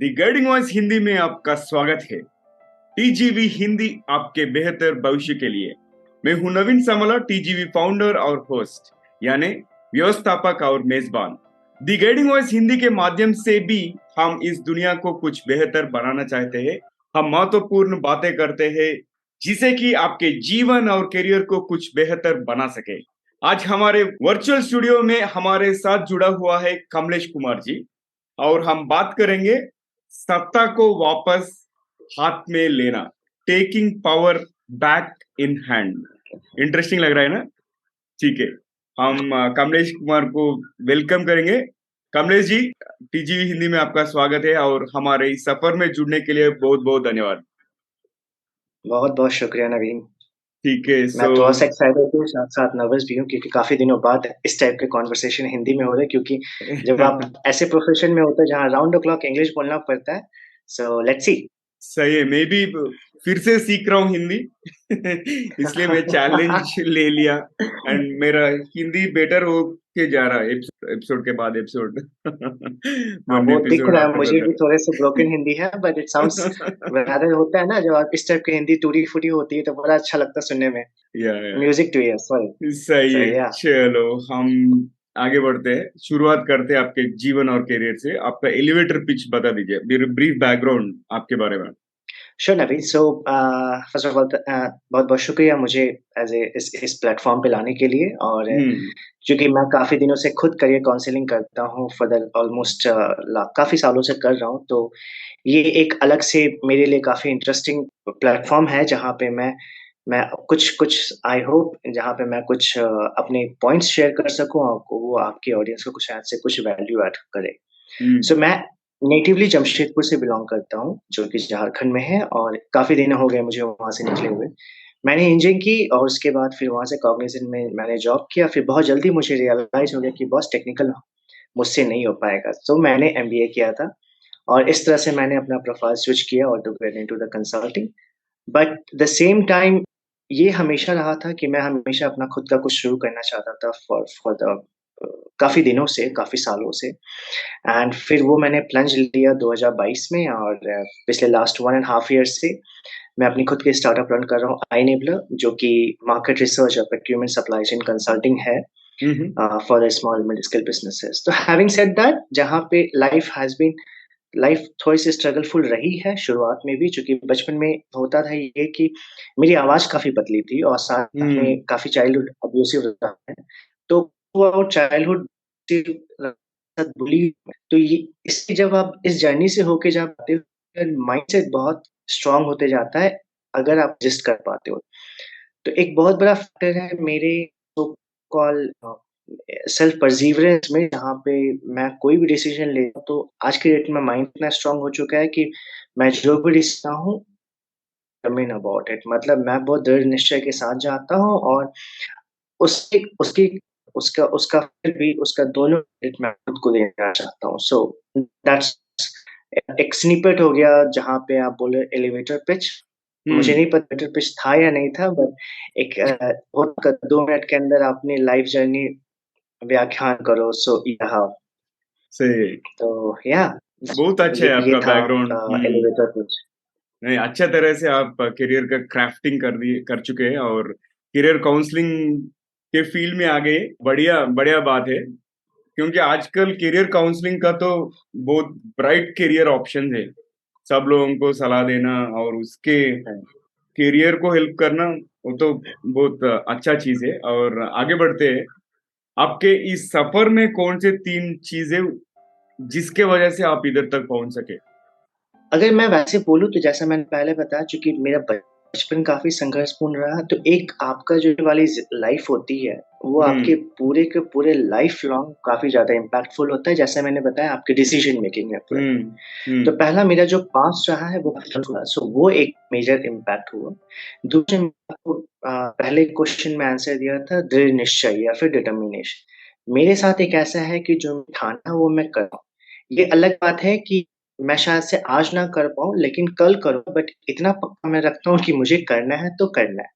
दी guiding voice Hindi में आपका स्वागत है। टीजीवी हिंदी आपके बेहतर भविष्य के लिए। मैं हूं नवीन समला, टीजीवी फाउंडर और होस्ट, यानी व्यवस्थापक और मेजबान। दी गाइडिंग वॉइस हिंदी के माध्यम से भी हम इस दुनिया को कुछ बेहतर बनाना चाहते हैं। हम महत्वपूर्ण बातें करते हैं जिसे कि आपके जीवन और करियर को कुछ बेहतर बना सके। आज हमारे वर्चुअल स्टूडियो में हमारे साथ जुड़ा हुआ है कमलेश कुमार जी, और हम बात करेंगे सत्ता को वापस हाथ में लेना, taking power back in hand. Interesting लग रहा है ना? ठीक है, हम कमलेश कुमार को वेलकम करेंगे। कमलेश जी, टीजीवी हिंदी में आपका स्वागत है और हमारे इस सफर में जुड़ने के लिए बहुत बहुत धन्यवाद। बहुत बहुत शुक्रिया नवीन। ठीक है, मैं थोड़ा सा एक्साइटेड हूँ, साथ साथ नर्वस भी हूँ क्योंकि काफी दिनों बाद इस टाइप के कॉन्वर्सेशन हिंदी में हो रहे हैं, क्योंकि जब आप ऐसे प्रोफेशन में होते हैं जहाँ राउंड द क्लॉक इंग्लिश बोलना पड़ता है। So let's see. सही है, मैं भी फिर से सीख रहा हूँ हिंदी इसलिए मैं चैलेंज ले लिया एंड मेरा हिंदी बेटर हो के जा रहा है एपिसोड के बाद एपिसोड हाँ, वन वो दिख एपिसोड रहा है, आफ्टर मुझे द भी थोड़े से ब्रोकन हिंदी है, बट इट साउंड्स रादर होता है ना जब आप इस टाइप की हिंदी टूटी-फूटी होती है तो बड़ा अच्छा लगता है सुनने में। या म्यूजिक टू ईयर, सॉरी। सही सो है। या चलो हम आगे बढ़ते हैं, शुरुआत करते हैं आपके जीवन और करियर से। आपका एलिवेटर पिच बता दीजिए, ब्रीफ बैकग्राउंड आपके बारे में। Sure Naveen. So first of all बहुत-बहुत शुक्रिया मुझे एज़ ए इस प्लेटफ़ॉर्म पे लाने के लिए। और हम्म। चूँकि मैं काफ़ी दिनों से खुद करियर काउंसलिंग करता हूँ, फॉर द ऑलमोस्ट ला काफ़ी सालों से कर रहा हूँ, तो ये एक अलग से मेरे लिए काफ़ी इंटरेस्टिंग प्लेटफ़ॉर्म है जहाँ पे मैं कुछ आई होप जहाँ पे मैं कुछ अपने पॉइंट्स शेयर कर सकूँ आपको, वो आपकी ऑडियंस को कुछ शायद से कुछ वैल्यू ऐड करे। हम्म। सो मैं नेटिवली जमशेदपुर से बिलॉन्ग करता हूँ, जो कि झारखंड में है, और काफ़ी दिन हो गए मुझे वहाँ से निकले हुए। मैंने इंजीनियरिंग की और उसके बाद फिर वहाँ से कॉग्निज़ेंट में मैंने जॉब किया, फिर बहुत जल्दी मुझे रियलाइज़ हो गया कि बॉस टेक्निकल मुझसे नहीं हो पाएगा। सो मैंने एमबीए किया था और इस तरह से मैंने अपना प्रोफाइल स्विच किया और to get into the consulting. But the same time ये हमेशा रहा था कि मैं हमेशा अपना खुद का कुछ शुरू करना चाहता था फॉर द काफ़ी दिनों से, काफ़ी सालों से। एंड फिर वो मैंने प्लंज लिया 2022 में, और पिछले लास्ट 1 एंड हाफ ईयर से मैं अपनी खुद की स्टार्टअप रन कर रहा हूँ, iNabler, जो कि मार्केट रिसर्च और प्रोक्योरमेंट सप्लाई चेन कंसल्टिंग है hmm. For the small mid scale businesses. तो हैविंग सेड दैट, जहाँ पे लाइफ थोड़ी-सी स्ट्रगलफुल रही है शुरुआत में भी, चूँकि बचपन में होता था ये कि मेरी आवाज़ काफ़ी पतली थी और साथ हम्म। में काफ़ी चाइल्डहुड अब्यूसिव रहा है। तो वो चाइल्डहुड बुली, तो ये इसकी जब आप इस जर्नी से होके जब आते हो, माइंडसेट बहुत स्ट्रॉन्ग होते जाता है अगर आप एडजस्ट कर पाते हो। तो एक बहुत बड़ा फैक्टर है मेरे सो कॉल सेल्फ परसीवरेंस में, जहाँ पे मैं कोई भी डिसीजन लेता हूँ तो आज के डेट में माइंड इतना स्ट्रॉन्ग हो चुका है कि मैं जो भी डिसीजन हूँ, डिटरमिन अबाउट इट, मतलब मैं बहुत दृढ़ निश्चय के साथ जाता हूँ और उसकी उसकी उसका उसका फिर भी उसका दोनों क्रेडिट मैं खुद को देना चाहता हूँ। सो दैट्स एक स्निपेट हो गया जहाँ पे आप बोले एलिवेटर पिच। मुझे हम्म। नहीं पता एलिवेटर पिच था या नहीं था, बट एक होता 2 मिनट के अंदर अपनी लाइफ जर्नी व्याख्यान करो, सो यहाँ। सही। तो या बहुत अच्छा ये है ये आपका था बैकग्राउंड। Elevator pitch. नहीं, अच्छा तरह से आप करियर का क्राफ्टिंग कर चुके हैं और करियर काउंसलिंग के फील्ड में आ गए। बढ़िया बढ़िया बात है, क्योंकि आजकल करियर काउंसलिंग का तो बहुत ब्राइट करियर ऑप्शन है। सब लोगों को सलाह देना और उसके करियर को हेल्प करना, वो तो बहुत अच्छा चीज है। और आगे बढ़ते हैं, आपके इस सफर में कौन से तीन चीजें जिसके वजह से आप इधर तक पहुंच सके? अगर मैं वैसे बोलूँ तो जैसा मैंने पहले बताया, चूँकि मेरा बचपन काफ़ी संघर्षपूर्ण रहा, तो एक आपका जो ये वाली लाइफ होती है, वो आपके हम्म। पूरे के पूरे लाइफ लॉन्ग काफ़ी ज़्यादा इम्पैक्टफुल होता है, जैसा मैंने बताया आपके डिसीजन मेकिंग में पूरा। हम्म। तो हम्म। पहला मेरा जो पास्ट रहा है वो बचपन हुआ, सो वो एक मेजर इम्पैक्ट हुआ। दूसरे में आपको पहले क्वेश्चन में आंसर दिया था दृढ़ निश्चय या फिर डिटर्मिनेशन। मेरे साथ एक ऐसा है कि जो ठाना वो मैं कर रहा हूँ। ये अलग बात है कि मैं शायद से आज ना कर पाऊँ लेकिन कल करूँ, बट इतना पक्का मैं रखता हूँ कि मुझे करना है तो करना है।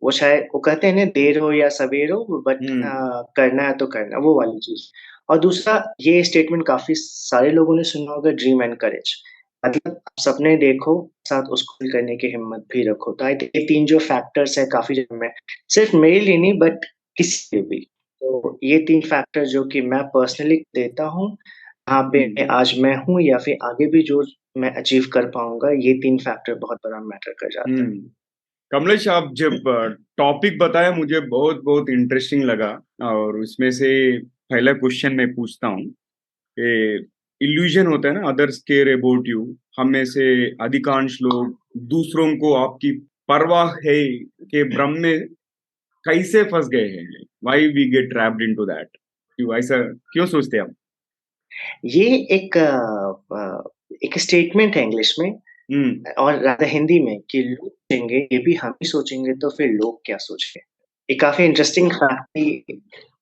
वो शायद वो कहते हैं ना, देर हो या सवेर हो, बट हम्म। करना है तो करना है, वो वाली चीज़। और दूसरा ये स्टेटमेंट काफ़ी सारे लोगों ने सुना होगा, ड्रीम एंड करेज। मतलब आप सपने देखो, साथ उसको पूरी करने की हिम्मत भी रखो। तो आई थिंक ये 3 जो फैक्टर्स हैं काफ़ी जगह में, सिर्फ मेरे लिए नहीं बट किसी के भी। तो ये 3 फैक्टर जो कि मैं पर्सनली देता हूँ, जहाँ हम्म। पे आज मैं हूँ या फिर आगे भी जो मैं अचीव कर पाऊँगा, ये 3 फैक्टर बहुत बड़ा मैटर कर जाता है। हम्म। कमलेश, आप जब टॉपिक बताया मुझे बहुत बहुत इंटरेस्टिंग लगा। और उसमें से पहला क्वेश्चन मैं पूछता हूँ कि इल्यूजन होता है ना, अदर्स केयर अबाउट यू। हम में से अधिकांश लोग दूसरों को आपकी परवाह है के भ्रम में कैसे फंस गए हैं। Why we get trapped into that? क्यों ऐसा क्यों सोचते हैं हम? ये एक स्टेटमेंट है इंग्लिश में हम्म। और रादर हिंदी में कि लोग सोचेंगे, ये भी हम ही सोचेंगे तो फिर लोग क्या सोचेंगे? ये काफ़ी इंटरेस्टिंग फैक्ट है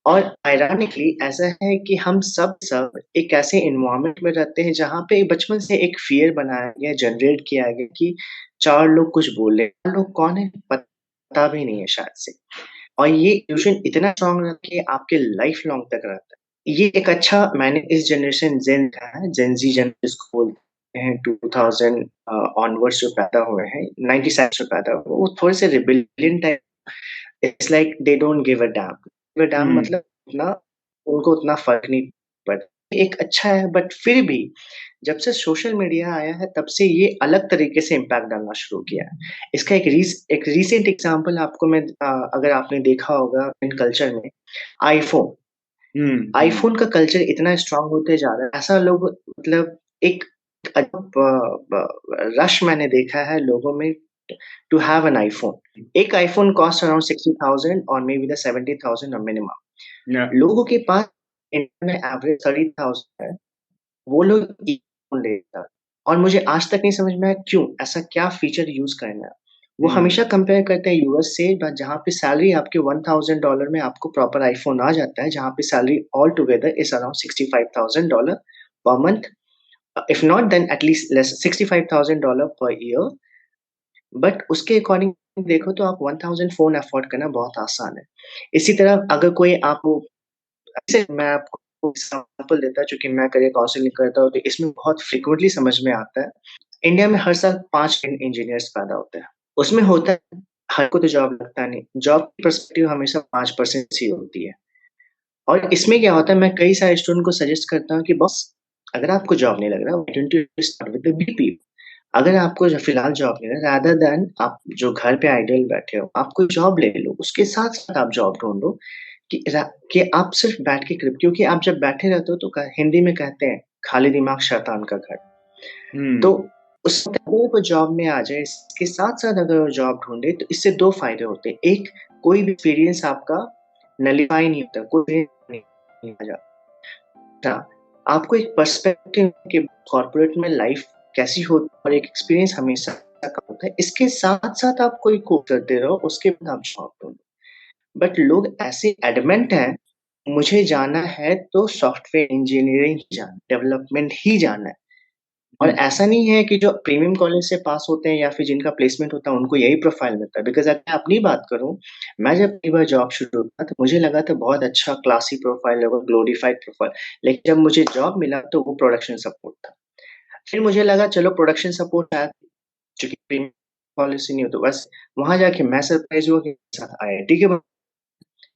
और आयरॉनिकली ऐसा है कि हम सब एक ऐसे एनवायरनमेंट में रहते हैं जहाँ पे बचपन से एक फ़ियर बनाया गया, जनरेट किया गया कि 4 लोग कुछ बोले, 4 लोग कौन है पता भी नहीं है शायद से। और ये इल्यूज़न इतना स्ट्रॉन्ग रहता है कि आपके लाइफ़ लॉन्ग तक रहता है। ये एक अच्छा मैंने इस जनरेशन ज़ेन का है, जेन ज़ी जन जिसको बोलते हैं 2000 ऑनवर्ड्स जो पैदा हुए हैं, 97 से पैदा हुए, वो थोड़े से rebellion type. It's like they don't give a damn hmm. मतलब उतना उनको उतना फ़र्क नहीं पड़ता। एक अच्छा है बट फिर भी जब से सोशल मीडिया आया है तब से ये अलग तरीके से इम्पैक्ट डालना शुरू किया है। इसका एक रीसेंट एग्ज़ाम्पल आपको मैं अगर आपने देखा होगा इन कल्चर में आईफ़ोन। हम्म। हम्म। आईफ़ोन का कल्चर इतना स्ट्रॉन्ग होते जा रहा है, ऐसा लोग मतलब एक अजब रश मैंने देखा है लोगों में टू हैव एन आईफ़ोन। एक आईफ़ोन कॉस्ट अराउंड 60,000 और मे बी द 70,000 मिनिमम। या। लोगों के पास इंडिया में एवरेज 30,000 है, वो लोग फ़ोन लेता है और मुझे आज तक नहीं समझ में आया क्यों? ऐसा क्या फीचर यूज़ करना है? वो हम्म। हमेशा कंपेयर करते हैं यूएस से ब जहाँ पे सैलरी आपके $1,000 में आपको प्रॉपर आईफ़ोन आ जाता है, जहाँ पे salary all together is around $65,000 per month, if not then at least less $65,000 per year. But उसके अकॉर्डिंग देखो तो आप 1000 फ़ोन अफ़ोर्ड करना बहुत आसान है। इसी तरह अगर कोई आपको जैसे मैं आपको एग्ज़ाम्पल देता चूँकि मैं करियर काउंसलिंग करता हूँ, तो इसमें बहुत फ्रीक्वेंटली समझ में आता है। इंडिया में हर साल 5 इंजीनियर्स पैदा होते हैं। उसमें होता है हर को तो जॉब लगता नहीं। जॉब की पर्सपेक्टिव हमेशा 5% ही होती है। और इसमें क्या होता है मैं कई सारे स्टूडेंट को सजेस्ट करता हूँ कि बॉस अगर आपको जॉब नहीं लग रहा, why don't you start with the BPO? अगर आपको जो फिलहाल जॉब नहीं है रादर देन आप जो घर पे आइडल बैठे हो, आप कोई जॉब ले लो, उसके साथ-साथ आप जॉब ढूँढो कि कि आप सिर्फ़ बैठ के क्योंकि आप जब बैठे रहते हो तो क हिंदी में कहते हैं, खाली दिमाग शैतान का घर। तो हम्म। उस अगर वो जॉब में आ जाए, इसके साथ-साथ अगर वो जॉब ढूँढे तो इससे 2 फ़ायदे होते हैं। एक, कोई भी एक्सपीरियंस आपका नलिफ़ाई नहीं होता, कोई नहीं आ जाता। आपको एक पर्सपेक्टिव कि कॉर्पोरेट में लाइफ़ कैसी होती है और एक एक्सपीरियंस हमेशा का होता है। इसके साथ-साथ आप कोई कोर्स करते रहो, उसके बाद आप जॉब ढूँढो। बट लोग ऐसे एडमेंट हैं, मुझे जाना है तो सॉफ्टवेयर इंजीनियरिंग ही जाना, डेवलपमेंट ही जाना है। और हम्म। ऐसा नहीं है कि जो प्रीमियम कॉलेज से पास होते हैं या फिर जिनका प्लेसमेंट होता है, उनको यही प्रोफाइल मिलता है। बिकॉज़ अगर मैं अपनी बात करूँ, मैं जब पहली बार जॉब शुरू किया तो मुझे लगा था बहुत अच्छा क्लासी प्रोफाइल होगा, ग्लोरीफाइड प्रोफाइल। लेकिन जब मुझे जॉब मिला तो वो प्रोडक्शन सपोर्ट था। फिर मुझे लगा चलो प्रोडक्शन सपोर्ट है, चूँकि प्रीमियम कॉलेज से नहीं हो तो बस वहाँ जाके मैं सरप्राइज़ हुआ कि मेरे साथ आईआईटी के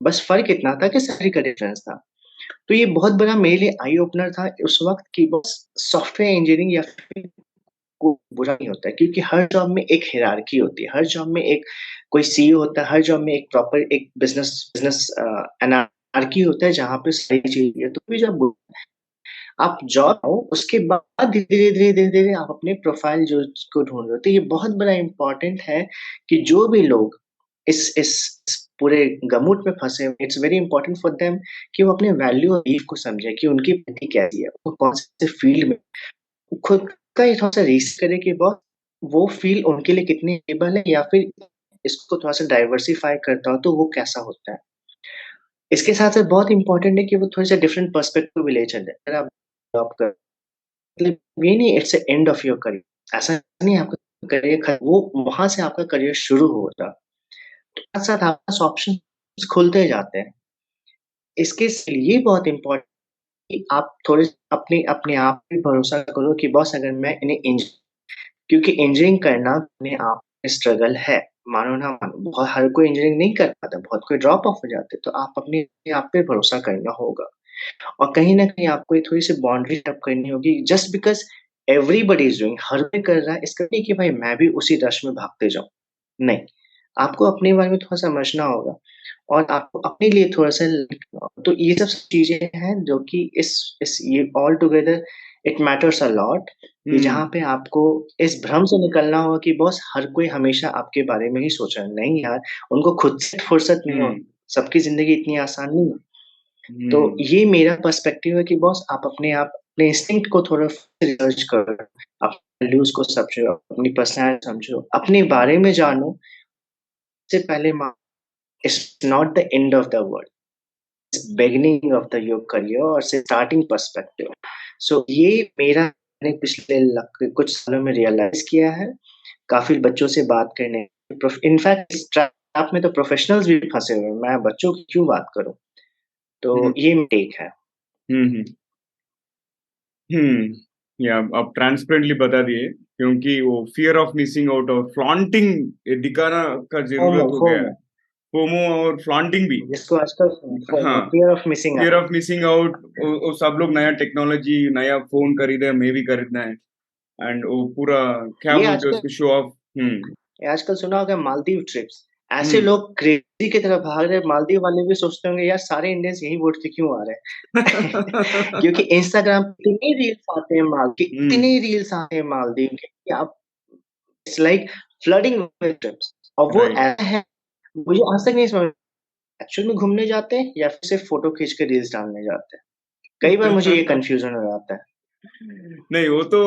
बस फ़र्क इतना था कि सैलरी का डिफरेंस था। तो ये बहुत बड़ा मेरे लिए आई ओपनर था उस वक़्त कि बस सॉफ्टवेयर इंजीनियरिंग या फिर को बुरा नहीं होता है क्योंकि हर जॉब में एक हायरार्की होती है। हर जॉब में एक कोई सीईओ होता है, हर जॉब में एक प्रॉपर एक बिज़नेस बिज़नेस एनार्की होता है जहाँ पे सारी चीज़ें तो भी जब आप जॉब हो उसके बाद धीरे-धीरे आप अपने प्रोफ़ाइल जो को ढूँढ रहे हो। तो ये बहुत बड़ा इम्पोर्टेंट है कि जो भी लोग इस पूरे गमूट में फँसे हुए it's very important for them कि वो अपने वैल्यू और बिलीफ को समझें कि उनकी गति कैसी है, वो कौन से फील्ड में खुद का ही थोड़ा-सा रिसर्च करें कि वो फ़ील्ड उनके लिए कितनी स्टेबल है या फिर इसको थोड़ा-सा डाइवर्सिफ़ाई करता हो तो वो कैसा होता है। इसके साथ-साथ बहुत इम्पोर्टेंट है कि वो थोड़े-से डिफरेंट पर्सपेक्टिव भी ले चलें। अगर आप जॉब कर मतलब ये नहीं it's the end of your career ऐसा नहीं है आपका करियर वो वहाँ से आपका करियर शुरू होगा। तो साथ-साथ आपके पास ऑप्शंस खुलते जाते हैं। इसके लिए बहुत इम्पोर्टेंट कि आप थोड़े अपने अपने आप पे भरोसा करो कि बॉस अगर मैं इन्हें क्योंकि इंजीनियरिंग करना अपने आप में स्ट्रगल है, मानो ना मानो। बहुत हर कोई इंजीनियरिंग नहीं कर पाता, बहुत कोई ड्रॉप ऑफ हो जाते हैं, तो आप अपने आप पे भरोसा करना होगा। और कहीं न कहीं आपको ये थोड़ी-सी बाउंड्री सेट करनी होगी just because everybody is doing, हर कोई कर रहा है, इसका नहीं कि भाई मैं भी उसी रश में भागते जाऊँ। नहीं, आपको अपने बारे में थोड़ा समझना होगा और आपको अपने लिए थोड़ा-सा तो ये सब चीज़ें हैं जो कि इस ये all together it matters a lot कि जहाँ हम्म पे आपको इस भ्रम से निकलना होगा कि बॉस हर कोई हमेशा आपके बारे में ही सोच रहा है। नहीं यार, उनको खुद से फुर्सत नहीं हो, हम्म सबकी ज़िंदगी इतनी आसान नहीं है। तो हम्म ये मेरा पर्सपेक्टिव है कि बॉस आप अपने इंस्टिंक्ट को थोड़ा रिसर्च करो, अपने वैल्यूज़ को समझो, अपनी पर्सनैलिटी समझो, अपने बारे में जानो, इससे पहले मा it's not the end of the world, it's beginning of the your career और स्टार्टिंग पर्सपेक्टिव। सो ये मेरा मैंने पिछले कुछ सालों में रियलाइज़ किया है, काफ़ी बच्चों से बात करने इनफैक्ट इस ट्रैप में तो प्रोफेशनल्स भी फँसे हुए हैं, मैं बच्चों की क्यों बात करूँ? तो हम्म ये टेक है। हम्म या आप ट्रांसपेरेंटली बता दिए, क्योंकि वो फियर ऑफ मिसिंग आउट और फ्लॉन्टिंग दिखाना का फोमो जरूरत हो गया फोमो है। फोमो और फ्लॉन्टिंग भी। जिसको आजकल हाँ, FOMO fear of missing fear out. Of missing out. वो सब लोग नया टेक्नोलॉजी, नया फोन खरीदे, हमें भी खरीदना है। एंड वो पूरा क्या ये बोलते हैं आजकल उसको, शो ऑफ। हम्म ये आजकल सुना होगा मालदीव ट्रिप्स। ऐसे हम्म लोग क्रेज़ी की तरफ भाग रहे हैं, मालदीव वाले भी सोचते होंगे यार सारे इंडियंस यही बोट से क्यों आ रहे हैं? क्योंकि इंस्टाग्राम पे इतने रील्स आते हैं हम्म इतने रील्स आते हैं मालदीव के कि आप it's like flooding with trips और वो राइट। ऐसा है मुझे आज तक नहीं समझ एक्चुअल में घूमने जाते हैं या फिर सिर्फ फोटो खींच के रील्स डालने जाते हैं। कई बार मुझे ये कन्फ्यूज़न हो जाता है। नहीं, वो तो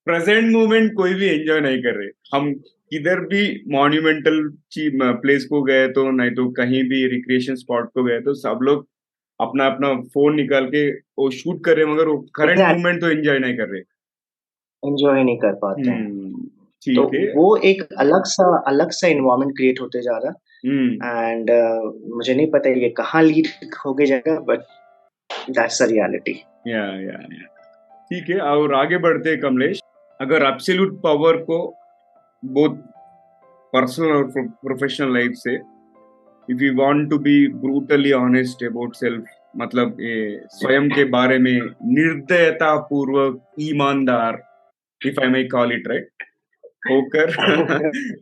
प्रेजेंट मोमेंट कोई भी एंजॉय नहीं कर रहे। हम किधर भी मॉन्यूमेंटल प्लेस को गए तो, नहीं तो कहीं भी रिक्रिएशन स्पॉट को गए तो सब लोग अपना अपना फोन निकाल के वो शूट कर रहे हैं, मगर वो करंट एग्ज़ैक्ट मोमेंट तो एंजॉय नहीं कर रहे। एन्जॉय नहीं कर पाते हैं। तो ठीक है। वो एक अलग-सा एनवायरनमेंट क्रिएट होते जा रहा हम्म है एंड मुझे नहीं पता ये कहाँ लीड होके जाएगा बट दैट्स द रियलिटी। या ठीक है, और आगे बढ़ते हैं कमलेश। अगर एब्सोल्यूट पावर को बोथ पर्सनल और प्रोफेशनल लाइफ से, if you want to be brutally honest about self, मतलब ये स्वयं के बारे में निर्दयता पूर्वक ईमानदार, if I may call it right, होकर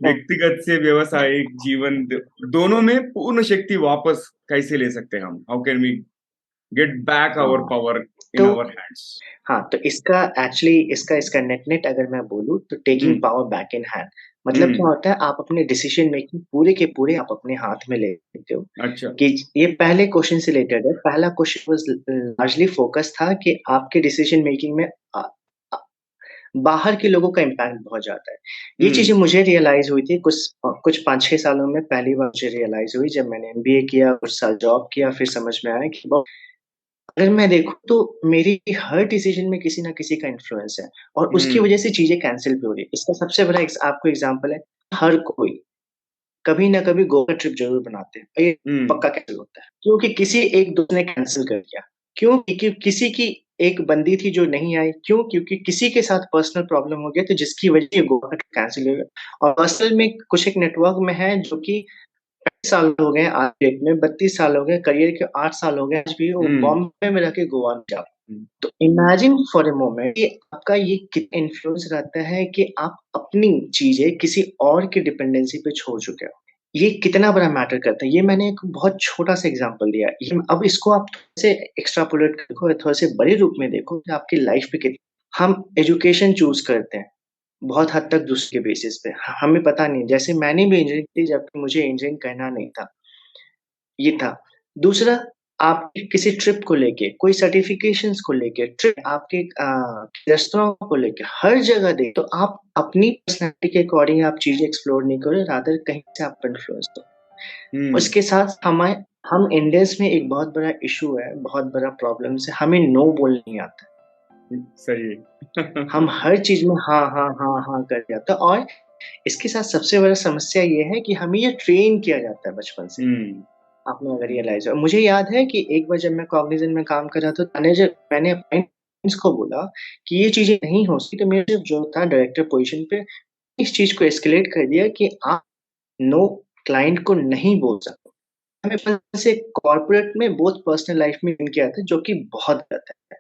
व्यक्तिगत से व्यवसायिक जीवन दोनों में पूर्ण शक्ति वापस कैसे ले सकते हैं हम? How can we get back our हाँ, पावर इन तो आवर हैंड्स? हाँ, तो इसका एक्चुअली इसका नेट-नेट अगर मैं बोलूँ तो taking hmm power back in hand मतलब क्या हम्म होता है आप अपने डिसीजन मेकिंग पूरे के पूरे आप अपने हाथ में ले लेते हो। अच्छा। कि ये पहले क्वेश्चन से रिलेटेड है। पहला क्वेश्चन वाज़ लार्जली फोकस था कि आपके डिसीजन मेकिंग में अ अ, बाहर के लोगों का इम्पैक्ट बहुत ज़्यादा है। ये हम्म चीज़ें मुझे रियलाइज़ हुई थी कुछ 5-6 सालों में पहली बार मुझे रियलाइज़ हुई जब मैंने एमबीए किया, कुछ साल जॉब किया, फिर समझ में आया कि अगर मैं देखूँ तो मेरी हर डिसीज़न में किसी न किसी का इन्फ्लुएंस है और उसकी हम्म वज़ह से चीज़ें कैंसल भी हो रही है। इसका सबसे बड़ा आपको एग्ज़ाम्पल है, हर कोई कभी न कभी गोवा ट्रिप ज़रूर बनाते हैं और ये हम्म पक्का कैंसल होता है। क्योंकि किसी एक दोस्त ने कैंसल कर दिया। क्यों? क्योंकि किसी की एक बंदी थी जो नहीं आई। क्यों? क्योंकि किसी के साथ पर्सनल प्रॉब्लम हो गया तो जिसकी वज़ह से गोवा का ट्रिप कैंसल हो गया और असल में कुछ एक नेटवर्क में है जो कि 30 साल हो गए आज डेट में, 32 साल हो गए, करियर के 8 साल हो गए, आज भी वो हम्म बॉम्बे में रह के गोवा नहीं जा तो इमेजिन फॉर अ मोमेंट कि आपका ये कितना इन्फ्लुएंस रहता है कि आप अपनी चीज़ें किसी और की डिपेंडेंसी पे छोड़ चुके हो। ये कितना बड़ा मैटर करता है। ये मैंने एक बहुत छोटा-सा एग्ज़ाम्पल दिया। ये अब इसको आप थोड़े-से एक्स्ट्रापोलेट देखो, थोड़े-से बड़े रूप में देखो कि आपकी लाइफ़ पे कित हम एजुकेशन चूज़ करते हैं, बहुत हद तक दूसरे बेसिस पे। हमें पता नहीं जैसे मैंने भी इंजीनियरिंग की जबकि मुझे इंजीनियरिंग करना नहीं था, ये था। दूसरा आप किसी ट्रिप को लेके, कोई सर्टिफ़िकेशंस को लेके, ट्रिप आपके रेस्टोरेंट को लेके, हर जगह तो आप अपनी पर्सनैलिटी के अकॉर्डिंग आप चीज़ें एक्सप्लोर नहीं करो, रादर कहीं से आप इन्फ्लुएंस हो। हम्म उसके साथ हम इंडियंस में एक बहुत बड़ा इश्यू है, बहुत बड़ा प्रॉब्लम्स है, हमें नो बोलना नहीं आता। सही है। हम हर चीज़ में हाँ, हाँ, हाँ, हाँ कर जाते हैं और इसके साथ सबसे बड़ा समस्या ये है कि हमें ये ट्रेन किया जाता है बचपन से। आपने अगर रियलाइज़ हो। मुझे याद है कि एक बार जब मैं कॉग्निज़ेंट में काम कर रहा था, मैंने अपने फ्रेंड्स को बोला कि ये चीज़ें नहीं हो सकती, तो मेरे सिर्फ जो था डायरेक्टर पोज़ीशन पे इस चीज़ को एस्केलेट कर दिया कि आप नो क्लाइंट को नहीं बोल सकते। हमें बस से कॉर्पोरेट में बोथ पर्सनल लाइफ़ में किया था जो कि बहुत गलत है।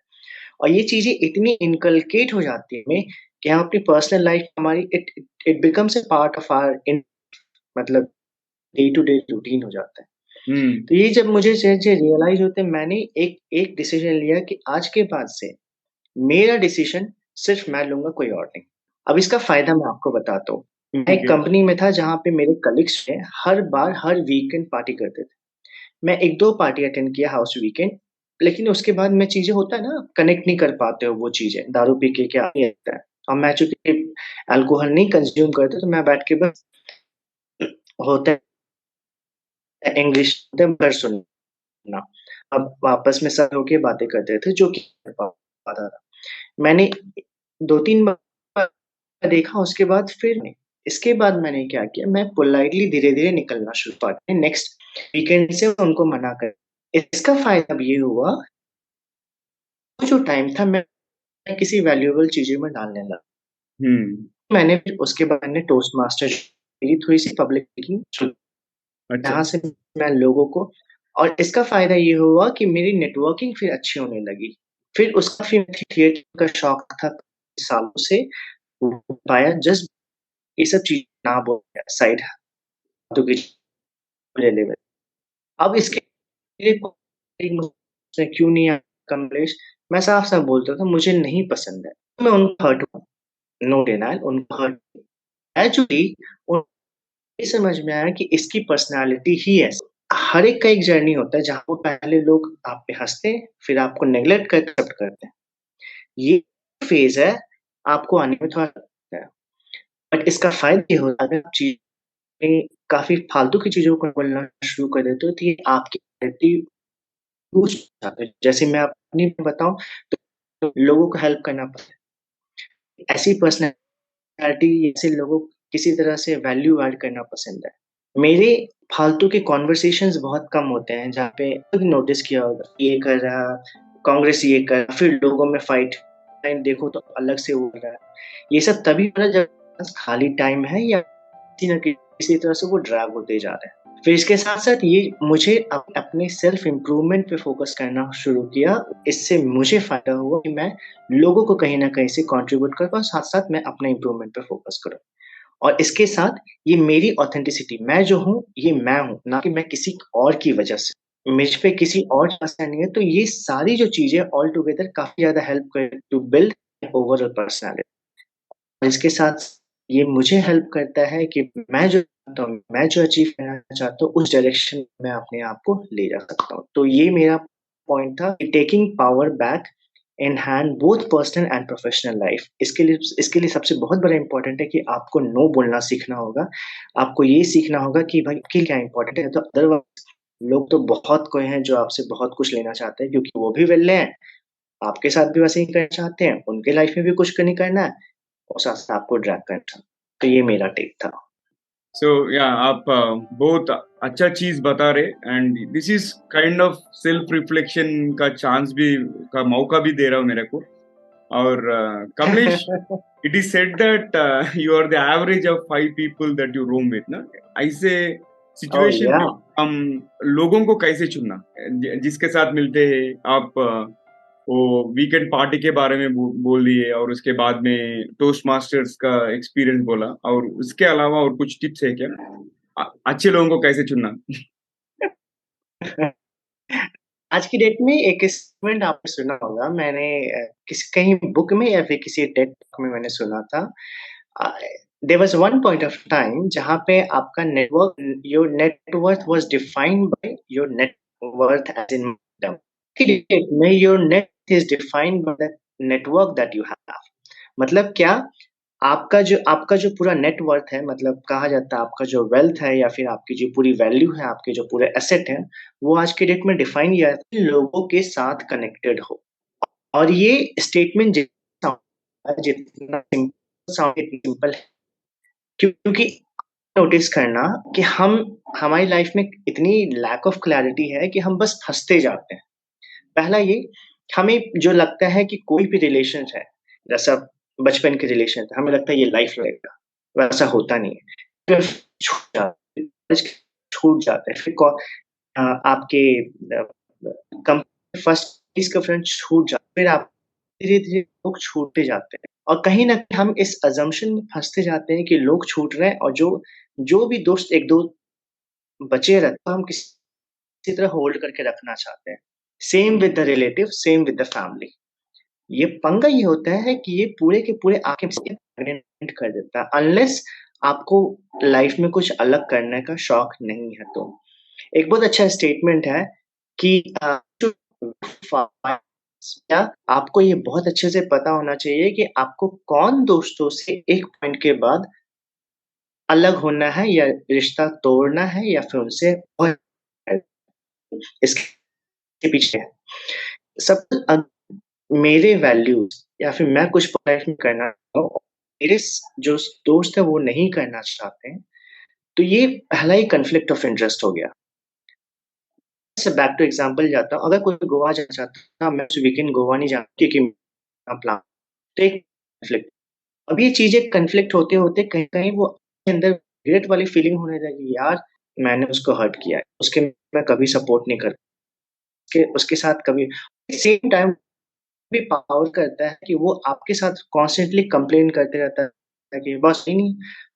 और ये चीज़ें इतनी इनकलकेट हो जाती है हमें कि हम अपनी पर्सनल लाइफ़ हमारी it it becomes a part of our in मतलब डे टू डे रूटीन हो जाता है। हुँ, तो ये जब मुझे चीज़ें रियलाइज़ होते हैं, मैंने एक एक डिसीज़न लिया कि आज के बाद से मेरा डिसीज़न सिर्फ़ मैं लूँगा, कोई और नहीं। अब इसका फ़ायदा मैं आपको बताता हूँ। मैं ठीक एक है। कंपनी में था जहाँ पे मेरे कलीग्स ने हर बार हर वीकेंड पार्टी करते थे। मैं 1-2 पार्टी अटेंड किया हाउस वीकेंड, लेकिन उसके बाद में चीज़ें होता है ना, कनेक्ट नहीं कर पाते हो वो चीज़ें, दारू पी के क्या नहीं होता है। और मैं चूँकि अल्कोहल नहीं कंज़्यूम करता, तो मैं बैठ के बस होता है इंग्लिश पर सुनना। अब आपस में सब होके बातें करते थे जो कि कर पाता था। मैंने 2-3 बार देखा, उसके बाद फिर नहीं। इसके बाद मैंने क्या किया, मैं पोलाइटली धीरे-धीरे निकलना शुरू किया नेक्स्ट वीकेंड से उनको मना कर। इसका फ़ायदा अब ये हुआ, वो जो टाइम था मैं किसी वैल्यूएबल चीज़ों में डालने लगा। हुँ, मैंने फिर उसके बाद मैंने टोस्ट मास्टर मेरी थोड़ी-सी पब्लिक स्पीकिंग शुरू, अच्छा। जहाँ से मैं लोगों को, और इसका फ़ायदा ये हुआ कि मेरी नेटवर्किंग फिर अच्छी होने लगी। फिर उसका फिर थिएटर का शौक था सालों से, वो पाया जस्ट ये सब चीज़ ना बोल साइड तो ले ले। अब इसके लिए कोई मुझसे क्यों नहीं आया कमलेश, मैं साफ-साफ बोलता था मुझे नहीं पसंद है। मैं उनको हर्ट हुआ, नो डिनायल उनको हर्ट एक्चुअली उनको ये समझ में आया कि इसकी पर्सनैलिटी ही ऐसी। हर एक का एक जर्नी होता है जहाँ वो पहले लोग आप पे हँसते हैं, फिर आपको नेगलेक्ट कर एक्सेप्ट करते हैं। ये फेज़ है, आपको आने में थोड़ा लगता है। बट इसका फ़ायदा ये होता है, अगर आप चीज़ें काफ़ी फालतू की चीज़ों को बोलना शुरू कर देते हो, तो ये आपकी क्वालिटी लूज़ हो जाता है। जैसे मैं अपनी बताऊँ, तो लोगों को हेल्प करना पसंद है। ऐसी पर्सनैलिटी ऐसे लोगों को किसी तरह से वैल्यू ऐड करना पसंद है। मेरे फालतू के कन्वर्सेशंस बहुत कम होते हैं जहाँ पे कभी नोटिस किया होगा, ये कर रहा, कांग्रेस ये कर रहा, फिर लोगों में फाइट, टाइम देखो तो अलग से हो रहा है। ये सब तभी हो रहा है जब पास खाली टाइम है या किसी न किसी तरह से वो ड्रैग होते जा रहे हैं। फिर इसके साथ-साथ ये मुझे अपने सेल्फ इम्प्रूवमेंट पे फ़ोकस करना शुरू किया। इससे मुझे फ़ायदा हुआ कि मैं लोगों को कहीं न कहीं से कंट्रीब्यूट कर पाऊँ, साथ-साथ मैं अपने इम्प्रूवमेंट पे फ़ोकस करूँ। और इसके साथ ये मेरी ऑथेंटिसिटी, मैं जो हूँ, ये मैं हूँ, ना कि मैं किसी और की वजह से। मुझ पे किसी और का असर नहीं है, तो ये सारी जो चीज़ें ऑल टुगेदर काफ़ी ज़्यादा हेल्प कर टू बिल्ड ओवरऑल पर्सनैलिटी। इसके साथ ये मुझे हेल्प करता है कि मैं जो चाहता हूँ, मैं जो अचीव करना चाहता हूँ, उस डायरेक्शन में मैं अपने आप को ले जा सकता हूँ। तो ये मेरा पॉइंट था कि taking power back in hand both personal and professional life. इसके लिए सबसे बहुत बड़ा इम्पोर्टेंट है कि आपको नो बोलना सीखना होगा। आपको ये सीखना होगा कि भाई आपके लिए क्या इम्पोर्टेंट है, तो अदरवाइज़ लोग तो बहुत कोई हैं जो आपसे बहुत कुछ लेना चाहते हैं क्योंकि वो भी वेले हैं, आपके साथ भी वैसे ही करना चाहते हैं, उनके लाइफ में भी कुछ नहीं करना है। और साथ-साथ आपको ड्रैग करना। तो ये मेरा टेक था। सो या आप बहुत अच्छा चीज़ बता रहे and this is kind of self reflection का चांस भी का मौका भी दे रहा हो मेरे को। और Kamlesh, it is said that you are the average of 5 people that you room with ना? ऐसे ओह सिचुएशन या! में हम लोगों को कैसे चुनना? जिसके साथ मिलते हैं आप वो वीकेंड पार्टी के बारे में बोल दिए और उसके बाद में टोस्ट मास्टर्स का एक्सपीरियंस बोला और उसके अलावा और कुछ टिप्स है क्या? अच्छे लोगों को कैसे चुनना? आज की डेट में एक स्टेटमेंट आपने सुना होगा, मैंने किसी कहीं बुक में या फिर किसी टेड टॉक में मैंने सुना था। Uh, there was one point of time जहाँ पे आपका network your net worth was defined by your net worth as in money. की डेट में your net is defined by the network that you have. मतलब क्या? आपका जो पूरा नेट वर्थ है, मतलब कहा जाता है आपका जो वेल्थ है या फिर आपकी जो पूरी वैल्यू है, आपके जो पूरे एसेट हैं, वो आज के डेट में डिफाइन किया जाता है लोगों के साथ कनेक्टेड हो। और ये स्टेटमेंट जितना जितना सिंपल साउंड इतना सिंपल है, क्योंकि नोटिस करना कि हम हमारी लाइफ में इतनी लैक ऑफ क्लैरिटी है कि हम बस फँसते जाते हैं। पहला ये, हमें जो लगता है कि कोई भी रिलेशन है, जैसा बचपन के रिलेशन हमें लगता है ये लाइफ रहेगा, वैसा होता नहीं है। फिर छूट जाते हैं, छूट जाते हैं, फिर आपके कम फर्स्ट इसका फ्रेंड छूट जाते हैं, फिर आप धीरे-धीरे लोग छूटते जाते हैं और कहीं न कहीं हम इस असम्पशन में फँसते जाते हैं कि लोग छूट रहे हैं और जो जो भी दोस्त 1-2 बचे रहते हैं, हम किसी तरह होल्ड करके रखना चाहते हैं। Same with the relative, same with the family. ये पंगा ये होता है कि ये पूरे के पूरे आपके स्टेगनेंट कर देता है अनलेस आपको लाइफ में कुछ अलग करने का शौक नहीं है तो। एक बहुत अच्छा स्टेटमेंट है कि क्या आपको ये बहुत अच्छे से पता होना चाहिए कि आपको कौन दोस्तों से एक पॉइंट के बाद अलग होना है या रिश्ता तोड़ना है या फिर उनसे इसके पीछे है। सब मेरे वैल्यूज़ या फिर मैं कुछ लाइफ में करना चाहता हूँ, मेरे जो दोस्त है वो नहीं करना चाहते हैं, तो ये पहला ही कॉन्फ्लिक्ट ऑफ इंटरेस्ट हो गया। से बैक टू एग्ज़ाम्पल जाता हूँ, अगर कोई गोवा जाना चाहता है, मैं उस वीकेंड गोवा नहीं जाना क्योंकि मेरा प्लान तो एक कॉन्फ्लिक्ट। अब ये चीज़ें कॉन्फ्लिक्ट होते-होते कहीं-कहीं वो अपने अंदर रिग्रेट वाली फीलिंग होने लगी, यार मैंने उसको हर्ट किया है, उसके मैं कभी सपोर्ट नहीं कर उसके उसके साथ कभी सेम टाइम भी पावर करता है कि वो आपके साथ कॉन्स्टेंटली कंप्लेन करते रहता है कि बस ही नहीं,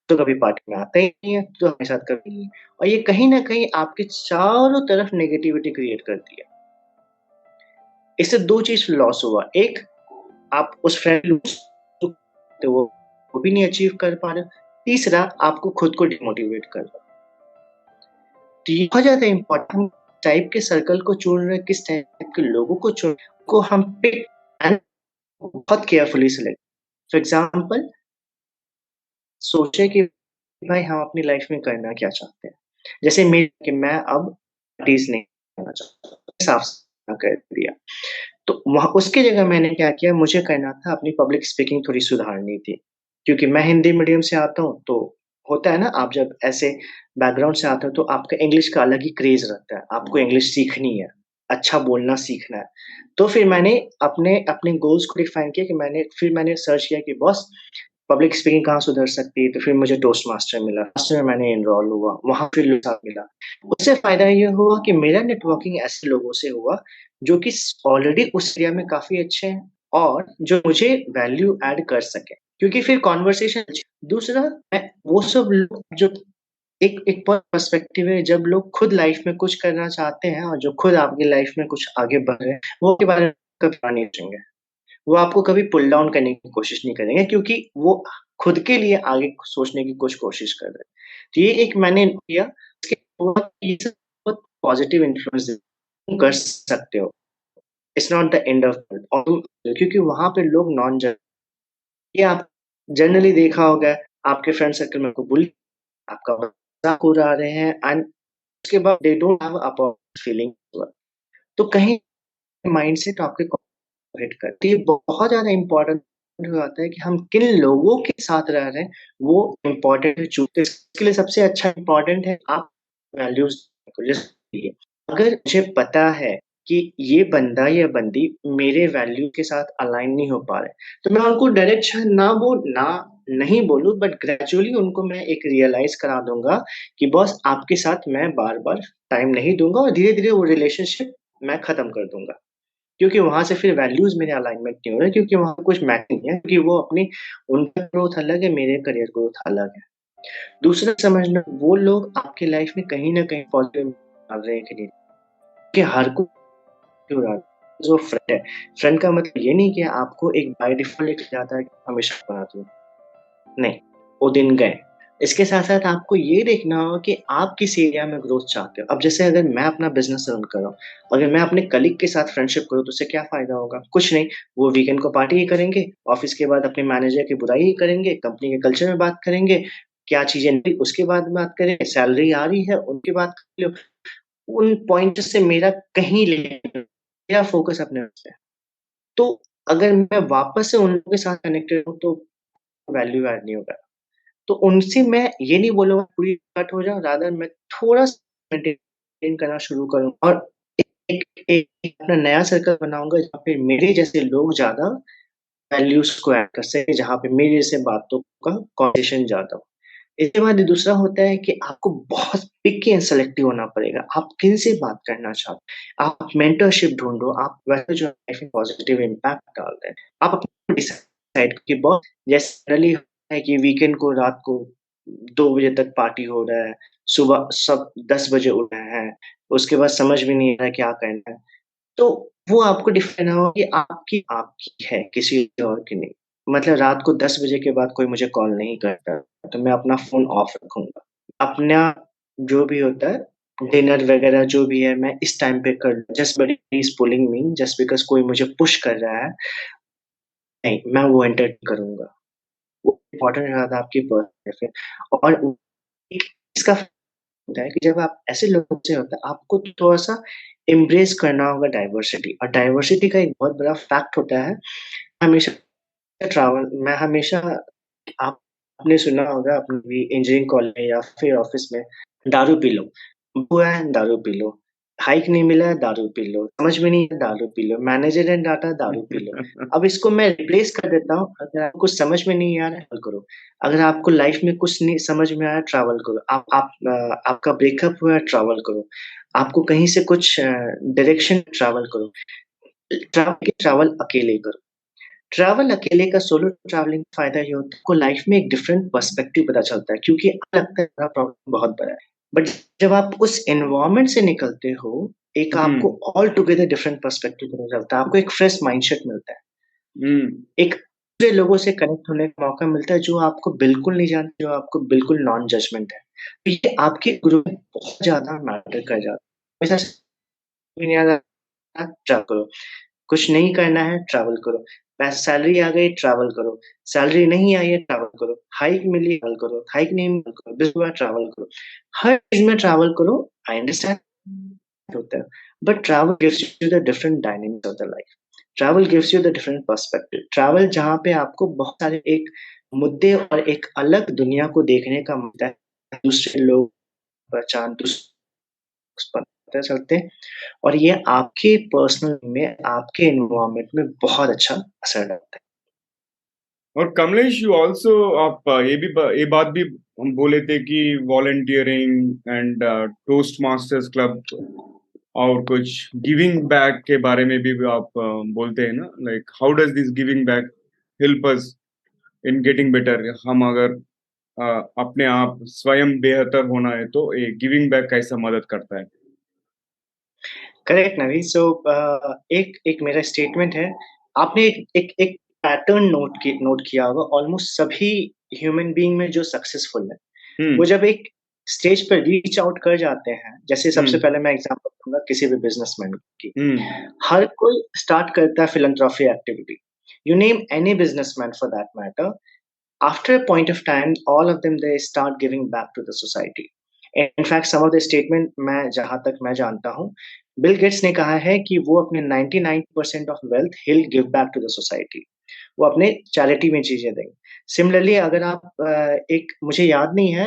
तो कभी पार्टी में आता ही नहीं है, तो हमारे साथ कभी नहीं है। और ये कहीं न कहीं आपके चारों तरफ नेगेटिविटी क्रिएट करती है। इससे 2 चीज़ लॉस हुआ, एक आप उस फ्रेंड तो वो भी नहीं अचीव कर पा रहे हो, तीसरा आपको खुद को डिमोटिवेट कर रहा हो। तो ये बहुत ज़्यादा इम्पोर्टेंट टाइप के सर्कल को चुन रहे हैं, किस टाइप के लोगों को चुन को हम पिक एंड बहुत केयरफुली सिलेक्ट फॉर एग्ज़ाम्पल सोचे कि भाई हम अपनी लाइफ में करना क्या चाहते हैं। जैसे कि मैं अब पार्टीज़ नहीं करना चाहता, साफ कर दिया। तो वहाँ उसकी जगह मैंने क्या किया, मुझे करना था अपनी पब्लिक स्पीकिंग थोड़ी सुधारनी थी। क्योंकि मैं हिंदी मीडियम से आता हूँ, तो होता है ना आप जब ऐसे बैकग्राउंड से आते हो तो आपका इंग्लिश का अलग ही क्रेज़ रहता है। आपको इंग्लिश सीखनी है, अच्छा बोलना सीखना है। तो फिर मैंने अपने अपने गोल्स को डिफाइन किया कि मैंने सर्च किया कि बॉस पब्लिक स्पीकिंग कहाँ सुधर सकती है, तो फिर मुझे टोस्ट मास्टर मिला। मास्टर में मैंने एनरोल हुआ, वहाँ फिर लोगों के साथ मिला। उससे फ़ायदा ये हुआ कि मेरा नेटवर्किंग ऐसे लोगों से हुआ, जो कि ऑलरेडी उस एरिया में काफ़ी अच्छे हैं और जो मुझे वैल्यू ऐड कर सकें। क्योंकि फिर कन्वर्सेशन दूसरा मैं वो सब लोग जो एक एक पर्सपेक्टिव है जब लोग खुद लाइफ़ में कुछ करना चाहते हैं और जो खुद आपकी लाइफ़ में कुछ आगे बढ़ रहे हैं, वो आपके बारे में कभी नहीं सोचेंगे। वो आपको कभी पुल डाउन करने की कोशिश नहीं करेंगे क्योंकि वो खुद के लिए आगे सोचने की कुछ कोशिश कर रहे हैं। तो ये एक मैंने किया इसके बाद ये सब बहुत पॉजिटिव इन्फ्लुएंस कर सकते हो। It's not the end of और क्योंकि वहाँ पे लोग नॉन जज ये आप जनरली देखा होगा आपके फ्रेंड सर्कल में आपको बुली आपका मज़ाक उड़ा रहे हैं एंड उसके बाद they don't have a feeling तो कहीं माइंडसेट आपके हिट करती है। बहुत ज़्यादा इम्पोर्टेंट हो जाता है कि हम किन लोगों के साथ रह रहे हैं, वो इम्पोर्टेंट है चूज़ इसके लिए सबसे अच्छा इम्पोर्टेंट है आप वैल्यूज़ को जैसे अगर मुझे पता है कि ये बंदा या बंदी मेरे वैल्यू के साथ अलाइन नहीं हो पा रहे, तो मैं उनको डायरेक्ट शायद ना नहीं बोलूँ बट ग्रेजुअली उनको मैं एक रियलाइज़ करा दूँगा कि बॉस आपके साथ मैं बार-बार टाइम नहीं दूँगा और धीरे-धीरे वो रिलेशनशिप मैं खत्म कर दूँगा। क्योंकि वहाँ से फिर वैल्यूज़ मेरे अलाइनमेंट नहीं हो रहे क्योंकि वहाँ कुछ मैच नहीं है क्योंकि वो अपनी उनका ग्रोथ अलग है, मेरे करियर ग्रोथ अलग है। दूसरा समझना वो लोग आपकी लाइफ़ में कहीं न कहीं पॉज़िटिव डाल रहे हैं कि नहीं, कि हर कोई क्यों रहा है। जो फ्रेंड है, फ्रेंड का मतलब ये नहीं कि आपको एक बाय डिफ़ॉल्ट एक जाता है कि हमेशा बना दूँ। नहीं, वो दिन गए। इसके साथ-साथ आपको ये देखना होगा कि आप किस एरिया में ग्रोथ चाहते हो। अब जैसे अगर मैं अपना बिज़नेस रन कर रहा हूँ, अगर मैं अपने कलीग के साथ फ्रेंडशिप करूँ तो उससे क्या फ़ायदा होगा? कुछ नहीं, वो वीकेंड को पार्टी ही करेंगे, ऑफ़िस के बाद अपने मैनेजर की बुराई ही करेंगे, कंपनी के कल्चर में बात करेंगे, क्या चीज़ें नहीं उसके बाद बात करें, सैलरी आ रही है उनकी बात कर लो। उन पॉइंट से मेरा कहीं लेना मेरा फ़ोकस अपने आप पे है। तो अगर मैं वापस से उन लोगों के साथ कनेक्टेड हूँ तो वैल्यू ऐड नहीं होगा। तो उनसे मैं ये नहीं बोलूँगा पूरी कट हो जाओ, रादर मैं थोड़ा-सा मेंटेन करना शुरू करूँ और एक एक एक अपना नया सर्कल बनाऊँगा जहाँ पे मेरे जैसे लोग ज़्यादा वैल्यूज़ को ऐड कर सकें, जहाँ पे मेरे जैसे बातों का कॉन्वर्सेशन ज़्यादा हो। इसके बाद दूसरा होता है कि आपको बहुत पिकी एंड सेलेक्टिव होना पड़ेगा। आप किनसे बात करना चाहते हैं? आप मेंटरशिप ढूँढो, आप वैसे जो लाइफ में पॉजिटिव इम्पैक्ट डालते हैं। आप अपना डिसाइड कि बहुत जैसे जनरली होता है कि वीकेंड को रात को 2 बजे तक पार्टी हो रहा है, सुबह सब 10 बजे उठ रहे हैं, उसके बाद समझ में नहीं आ रहा है क्या करना है। तो वो आपको डिफाइन हो कि आपकी आपकी है, किसी और की नहीं। मतलब रात को 10 बजे के बाद कोई मुझे कॉल नहीं करता, तो मैं अपना फ़ोन ऑफ रखूँगा। अपना जो भी होता है, डिनर वगैरह जो भी है, मैं इस टाइम पे कर just buddy is pulling me just because कोई मुझे पुश कर रहा है, नहीं, मैं वो एंटरटेन करूँगा। वो इम्पोर्टेंट है ज़्यादा आपकी पर्सनल लाइफ़ है और एक इसका होता है कि जब आप ऐसे लोगों से होता है, आपको थोड़ा-सा एम्ब्रेस करना होगा डाइवर्सिटी और डाइवर्सिटी का एक बहुत बड़ा फैक्ट होता है, हमेशा मैं हमेशा आपने सुना होगा अपनी भी इंजीनियरिंग कॉलेज या फिर ऑफ़िस में, दारू पी लो, बुआ है दारू पी लो, हाइक नहीं मिला है दारू पी लो, समझ में नहीं आया दारू पी लो, मैनेजर ने डाँटा दारू पी लो। अब इसको मैं रिप्लेस कर देता हूँ, अगर आपको समझ में नहीं आ रहा है ट्रैवल करो। अगर आपको लाइफ़ में कुछ नहीं समझ में आया ट्रैवल करो। आपका ब्रेकअप हुआ है ट्रैवल करो। आपको कहीं से कुछ डायरेक्शन ट्रैवल करो। ट्रैवल अकेले करो। ट्रैवल अकेले का सोलो ट्रैवलिंग का फ़ायदा ये होता है आपको लाइफ़ में एक डिफरेंट पर्सपेक्टिव पता चलता है क्योंकि लगता है मेरा प्रॉब्लम बहुत बड़ा है। बट जब आप उस एनवायरनमेंट से निकलते हो, एक हुँ, आपको ऑल टुगेदर डिफरेंट पर्सपेक्टिव पता चलता है। आपको एक फ्रेश माइंडसेट मिलता है। हुँ, एक दूसरे लोगों से कनेक्ट होने का मौका मिलता है जो आपको बिल्कुल नहीं जानते, जो आपको बिल्कुल नॉन जजमेंट है। तो ये आपके ग्रोथ में बहुत ज़्यादा मैटर कर जाता है। हमेशा समझ में नहीं आ रहा ट्रैवल करो। कुछ नहीं करना है ट्रैवल करो। सैलरी आ गई ट्रैवल करो। सैलरी नहीं आई है ट्रैवल करो। हाइक मिली ट्रैवल करो। हाइक नहीं मिली ट्रैवल करो। बिज़नेस हुआ ट्रैवल करो। हर चीज़ में ट्रैवल करो। आई अंडरस्टैंड होता है, but travel gives you the different dynamics of the life. Travel gives you the different perspective. Travel जहाँ पे आपको बहुत सारे एक मुद्दे और एक अलग दुनिया को देखने का मिलता है। दूसरे लोग पहचान पता चलते हैं और ये आपके पर्सनल में, आपके एनवायरनमेंट में बहुत अच्छा असर डालता है। और कमलेश यू आल्सो आप ये बात भी हम बोले थे कि volunteering and toast masters club और कुछ गिविंग बैक के बारे में भी आप बोलते हैं ना, like how does this giving back help us in getting better? हम अगर अपने आप स्वयं बेहतर होना है तो ये गिविंग बैक कैसा मदद करता है? करेक्ट नवी सो एक एक मेरा स्टेटमेंट है। आपने एक पैटर्न नोट किया होगा ऑलमोस्ट सभी ह्यूमन बीइंग में जो सक्सेसफुल है, हुँ, वो जब एक स्टेज पर रीच आउट कर जाते हैं, जैसे हुँ, सबसे पहले मैं एग्ज़ाम्पल दूँगा किसी भी बिज़नेसमैन की। हुँ, हर कोई स्टार्ट करता है philanthropy activity. You name any businessman for that matter, after a point of time, all of them they start giving back to the society. In fact, some of the statement मैं जहाँ तक मैं जानता हूँ, Bill Gates ने कहा है कि वो अपने 99% of wealth he'll give back to the society. वो अपने चैरिटी में चीज़ें देंगे। सिमिलरली अगर आप एक मुझे याद नहीं है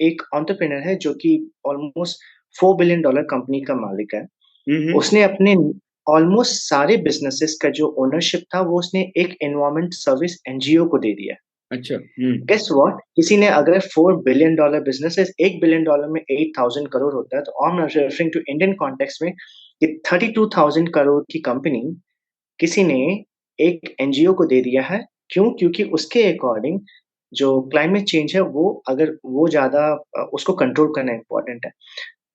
एक एंटरप्रेन्योर है जो कि ऑलमोस्ट $4 बिलियन कंपनी का मालिक है। हुँ, हुँ, उसने अपने ऑलमोस्ट सारे बिज़नेसेस का जो ओनरशिप था, वो उसने एक एनवायरनमेंट सर्विस एनजीओ को दे दिया। अच्छा, हुँ, गेस व्हाट? किसी ने अगर $4 बिलियन बिज़नेस है, $1 बिलियन में 8,000 करोड़ होता है, तो I am referring to Indian context में कि 32,000 करोड़ की कंपनी किसी ने एक एनजीओ को दे दिया है। क्यों? क्योंकि उसके अकॉर्डिंग जो क्लाइमेट चेंज है, वो अगर वो ज़्यादा उसको कंट्रोल करना इम्पोर्टेंट है।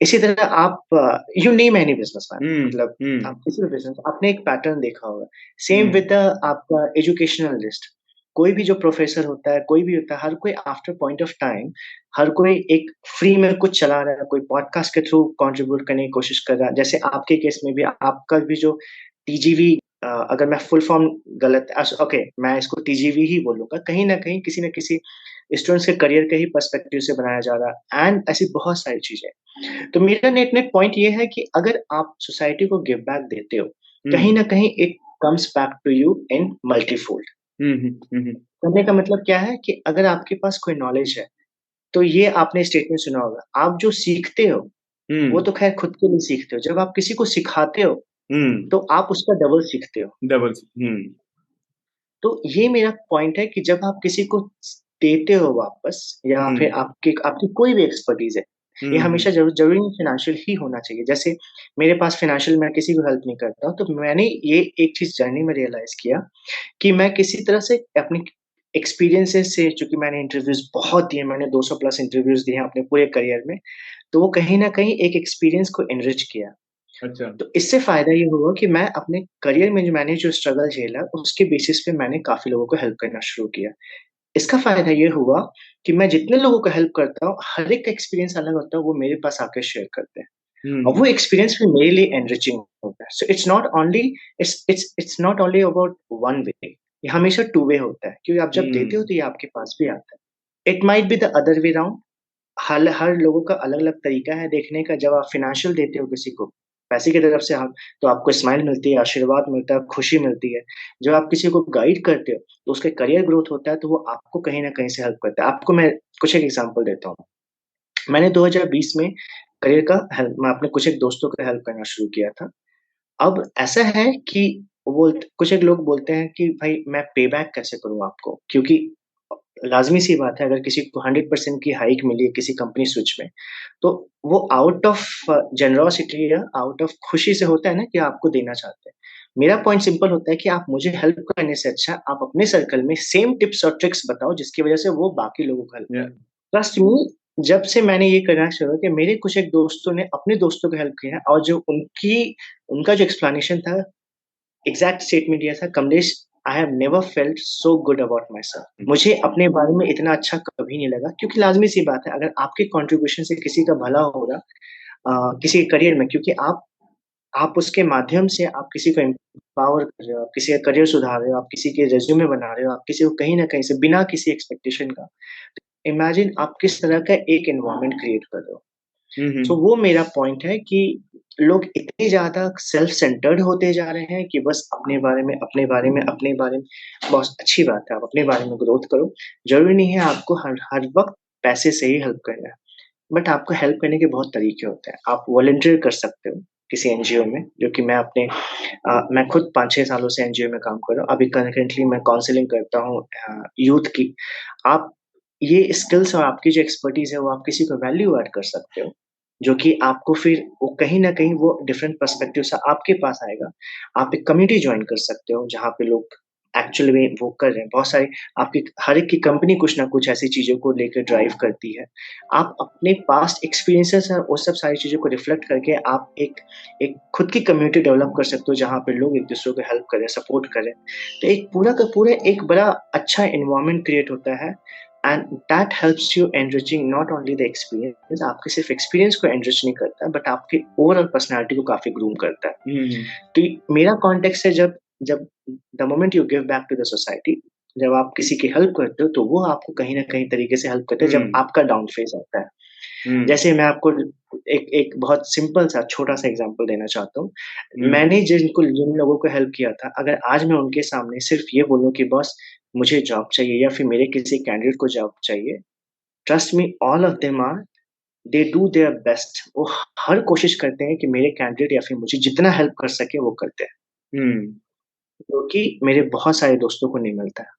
इसी तरह आप यू नेम एनी बिज़नेसमैन हुँ, मतलब हुँ, आप किसी भी बिज़नेस आपने एक पैटर्न देखा होगा। सेम हुँ, विद द आपका एजुकेशनल लिस्ट। कोई भी जो प्रोफ़ेसर होता है, कोई भी होता है, हर कोई आफ्टर पॉइंट ऑफ टाइम हर कोई एक फ्री में कुछ चला रहा है, कोई पॉडकास्ट के थ्रू कंट्रीब्यूट करने की कोशिश कर रहा है। जैसे आपके केस में भी आपका भी जो टीजीवी अगर मैं फुल फॉर्म गलत ओके मैं इसको टीजीवी ही बोलूँगा। कहीं न कहीं किसी न किसी स्टूडेंट्स के करियर के ही पर्सपेक्टिव से बनाया जा रहा है एंड ऐसी बहुत सारी चीज़ें। तो मेरा नेट नेट पॉइंट ये है कि अगर आप सोसाइटी को गिव बैक देते हो, हुँ, कहीं न कहीं it comes back to you in multifold. हुँ, हुँ, हुँ, हुँ। करने का मतलब क्या है कि अगर आपके पास कोई नॉलेज है, तो ये आपने स्टेटमेंट सुना होगा, आप जो सीखते हो, वो हम्म। तो खैर खुद के लिए सीखते हो, जब आप किसी को सिखाते हो, हम्म। तो आप उसका डबल सीखते हो। डबल। हम्म। तो ये मेरा पॉइंट है कि जब आप किसी को देते हो वापस या फिर हम्म। आपकी कोई भी एक्सपर्टीज़ है, ये हम्म। हमेशा ज़रूरी नहीं फाइनेंशियल ही होना चाहिए। जैसे मेरे पास फाइनेंशियल मैं किसी को हेल्प नहीं करता हूँ, तो मैंने ये एक चीज़ जर्नी में रियलाइज़ किया कि मैं किसी तरह से अपनी एक्सपीरियंसेस से, चूँकि मैंने इंटरव्यूज़ बहुत दिए, मैंने 200 प्लस इंटरव्यूज़ दिए हैं अपने पूरे करियर में, तो वो कहीं न कहीं एक एक्सपीरियंस को एनरिच किया। अच्छा। तो इससे फ़ायदा ये हुआ कि मैं अपने करियर में जो स्ट्रगल झेला, उसके बेसिस पे मैंने काफ़ी लोगों को हेल्प करना शुरू किया। इसका फ़ायदा ये हुआ कि मैं जितने लोगों को हेल्प करता हूँ, हर एक का एक्सपीरियंस अलग होता है, वो मेरे पास आके शेयर करते हैं। और वो हम्म। एक्सपीरियंस फिर मेरे लिए एनरिचिंग होता है। So it's not only about one way, ये हमेशा टू वे होता है, क्योंकि आप जब देते हो हम्म। तो ये आपके पास भी आता है। It might be the other way round. हर हर लोगों का अलग-अलग तरीका है देखने का। जब आप फ़ाइनेंशियल देते हो किसी को, पैसे की तरफ से आप, तो आपको स्माइल मिलती है, आशीर्वाद मिलता है, खुशी मिलती है। जब आप किसी को गाइड करते हो, तो उसका करियर ग्रोथ होता है, तो वो आपको कहीं न कहीं से हेल्प करता है। आपको मैं कुछ एक एग्ज़ाम्पल देता हूँ। मैंने 2020 में करियर का हेल्प मैं अपने कुछ एक दोस्तों को हेल्प करना शुरू किया था। अब ऐसा है कि कुछ एक लोग बोलते हैं कि भाई मैं पे बैक कैसे करूँ आपको? क्योंकि लाज़मी-सी बात है, अगर किसी को 100% की हाइक मिली है किसी कंपनी स्विच में, तो वो आउट ऑफ जेनरॉसिटी या आउट ऑफ खुशी से होता है ना कि आपको देना चाहते हैं। मेरा पॉइंट सिंपल होता है कि आप मुझे हेल्प करने से अच्छा आप अपने सर्कल में सेम टिप्स और ट्रिक्स बताओ, जिसकी वज़ह से वो बाकी लोगों को हेल्प या। करें। ट्रस्ट मी, जब से मैंने ये करना शुरू किया, मेरे कुछ एक दोस्तों ने अपने दोस्तों को हेल्प किया है, और जो उनका जो एक्सप्लेनेशन था, एग्ज़ैक्ट स्टेटमेंट ये था, "Kamlesh, I have never felt so good about my self." मुझे अपने बारे में इतना अच्छा कभी नहीं लगा, क्योंकि लाज़मी-सी बात है, अगर आपके कंट्रीब्यूशन से किसी का भला हो रहा, किसी के करियर में, क्योंकि आप उसके माध्यम से आप किसी को एम्पावर कर रहे हो, आप किसी का करियर सुधार रहे हो, आप किसी के रिज़्यूमे बना रहे हो, आप किसी को कहीं न कहीं से बिना किसी एक्सपेक्टेशन का, इमेजिन आप किस तरह का एक एनवायरनमेंट क्रिएट कर रहे हो। सो हम्म। वो मेरा पॉइंट है कि लोग इतने ज़्यादा सेल्फ सेंटर्ड होते जा रहे हैं कि बस अपने बारे में बहुत अच्छी बात है, आप अपने बारे में ग्रोथ करो। ज़रूरी नहीं है आपको हर हर वक़्त पैसे से ही हेल्प करना है, बट आपको हेल्प करने के बहुत तरीके होते हैं। आप वॉलंटियर कर सकते हो किसी एनजीओ में, जो कि मैं खुद 5-6 सालों से एनजीओ में काम कर रहा हूँ। अभी करेंटली मैं काउंसलिंग करता हूँ यूथ की। आप ये स्किल्स और आपकी जो एक्सपर्टीज़ है, वो आप किसी को वैल्यू ऐड कर सकते हो, जो कि आपको फिर वो कहीं न कहीं वो डिफरेंट पर्सपेक्टिव से आपके पास आएगा। आप एक कम्युनिटी जॉइन कर सकते हो, जहाँ पे लोग एक्चुअली में वो कर रहे हैं। बहुत सारी आपकी हर एक की कंपनी कुछ ना कुछ ऐसी चीज़ों को लेकर ड्राइव करती है। आप अपने पास्ट एक्सपीरियंसेस और वो सब सारी चीज़ों को रिफ्लेक्ट करके आप एक एक खुद की कम्युनिटी डेवलप कर सकते हो, जहाँ पे लोग एक-दूसरे को हेल्प करें, सपोर्ट करें। तो एक पूरा का पूरा एक बड़ा अच्छा एनवायरनमेंट क्रिएट होता है, and that helps you enriching not only the experience. आपके सिर्फ एक्सपीरियंस को एनरिच नहीं करता, बट आपकी ओवरऑल पर्सनैलिटी को काफ़ी ग्रूम करता है। हम्म। तो मेरा कॉन्टेक्स्ट है, जब जब the moment you give back to the society, जब आप किसी की हेल्प करते हो, तो वो आपको कहीं न कहीं तरीके से हेल्प करते हैं जब हम्म। आपका डाउन फेज़ आता है। हम्म। जैसे मैं आपको एक एक बहुत सिंपल सा छोटा-सा एग्ज़ाम्पल देना चाहता हूँ। हम्म। मैंने जिन लोगों को हेल्प किया था, अगर आज मैं उनके सामने सिर्फ़ ये बोलूँ कि बॉस मुझे जॉब चाहिए, या फिर मेरे किसी कैंडिडेट को जॉब चाहिए, trust me, all of them are they do their best. वो हर कोशिश करते हैं कि मेरे कैंडिडेट या फिर मुझे जितना हेल्प कर सके वो करते हैं, हम्म। जो कि मेरे बहुत सारे दोस्तों को नहीं मिलता है।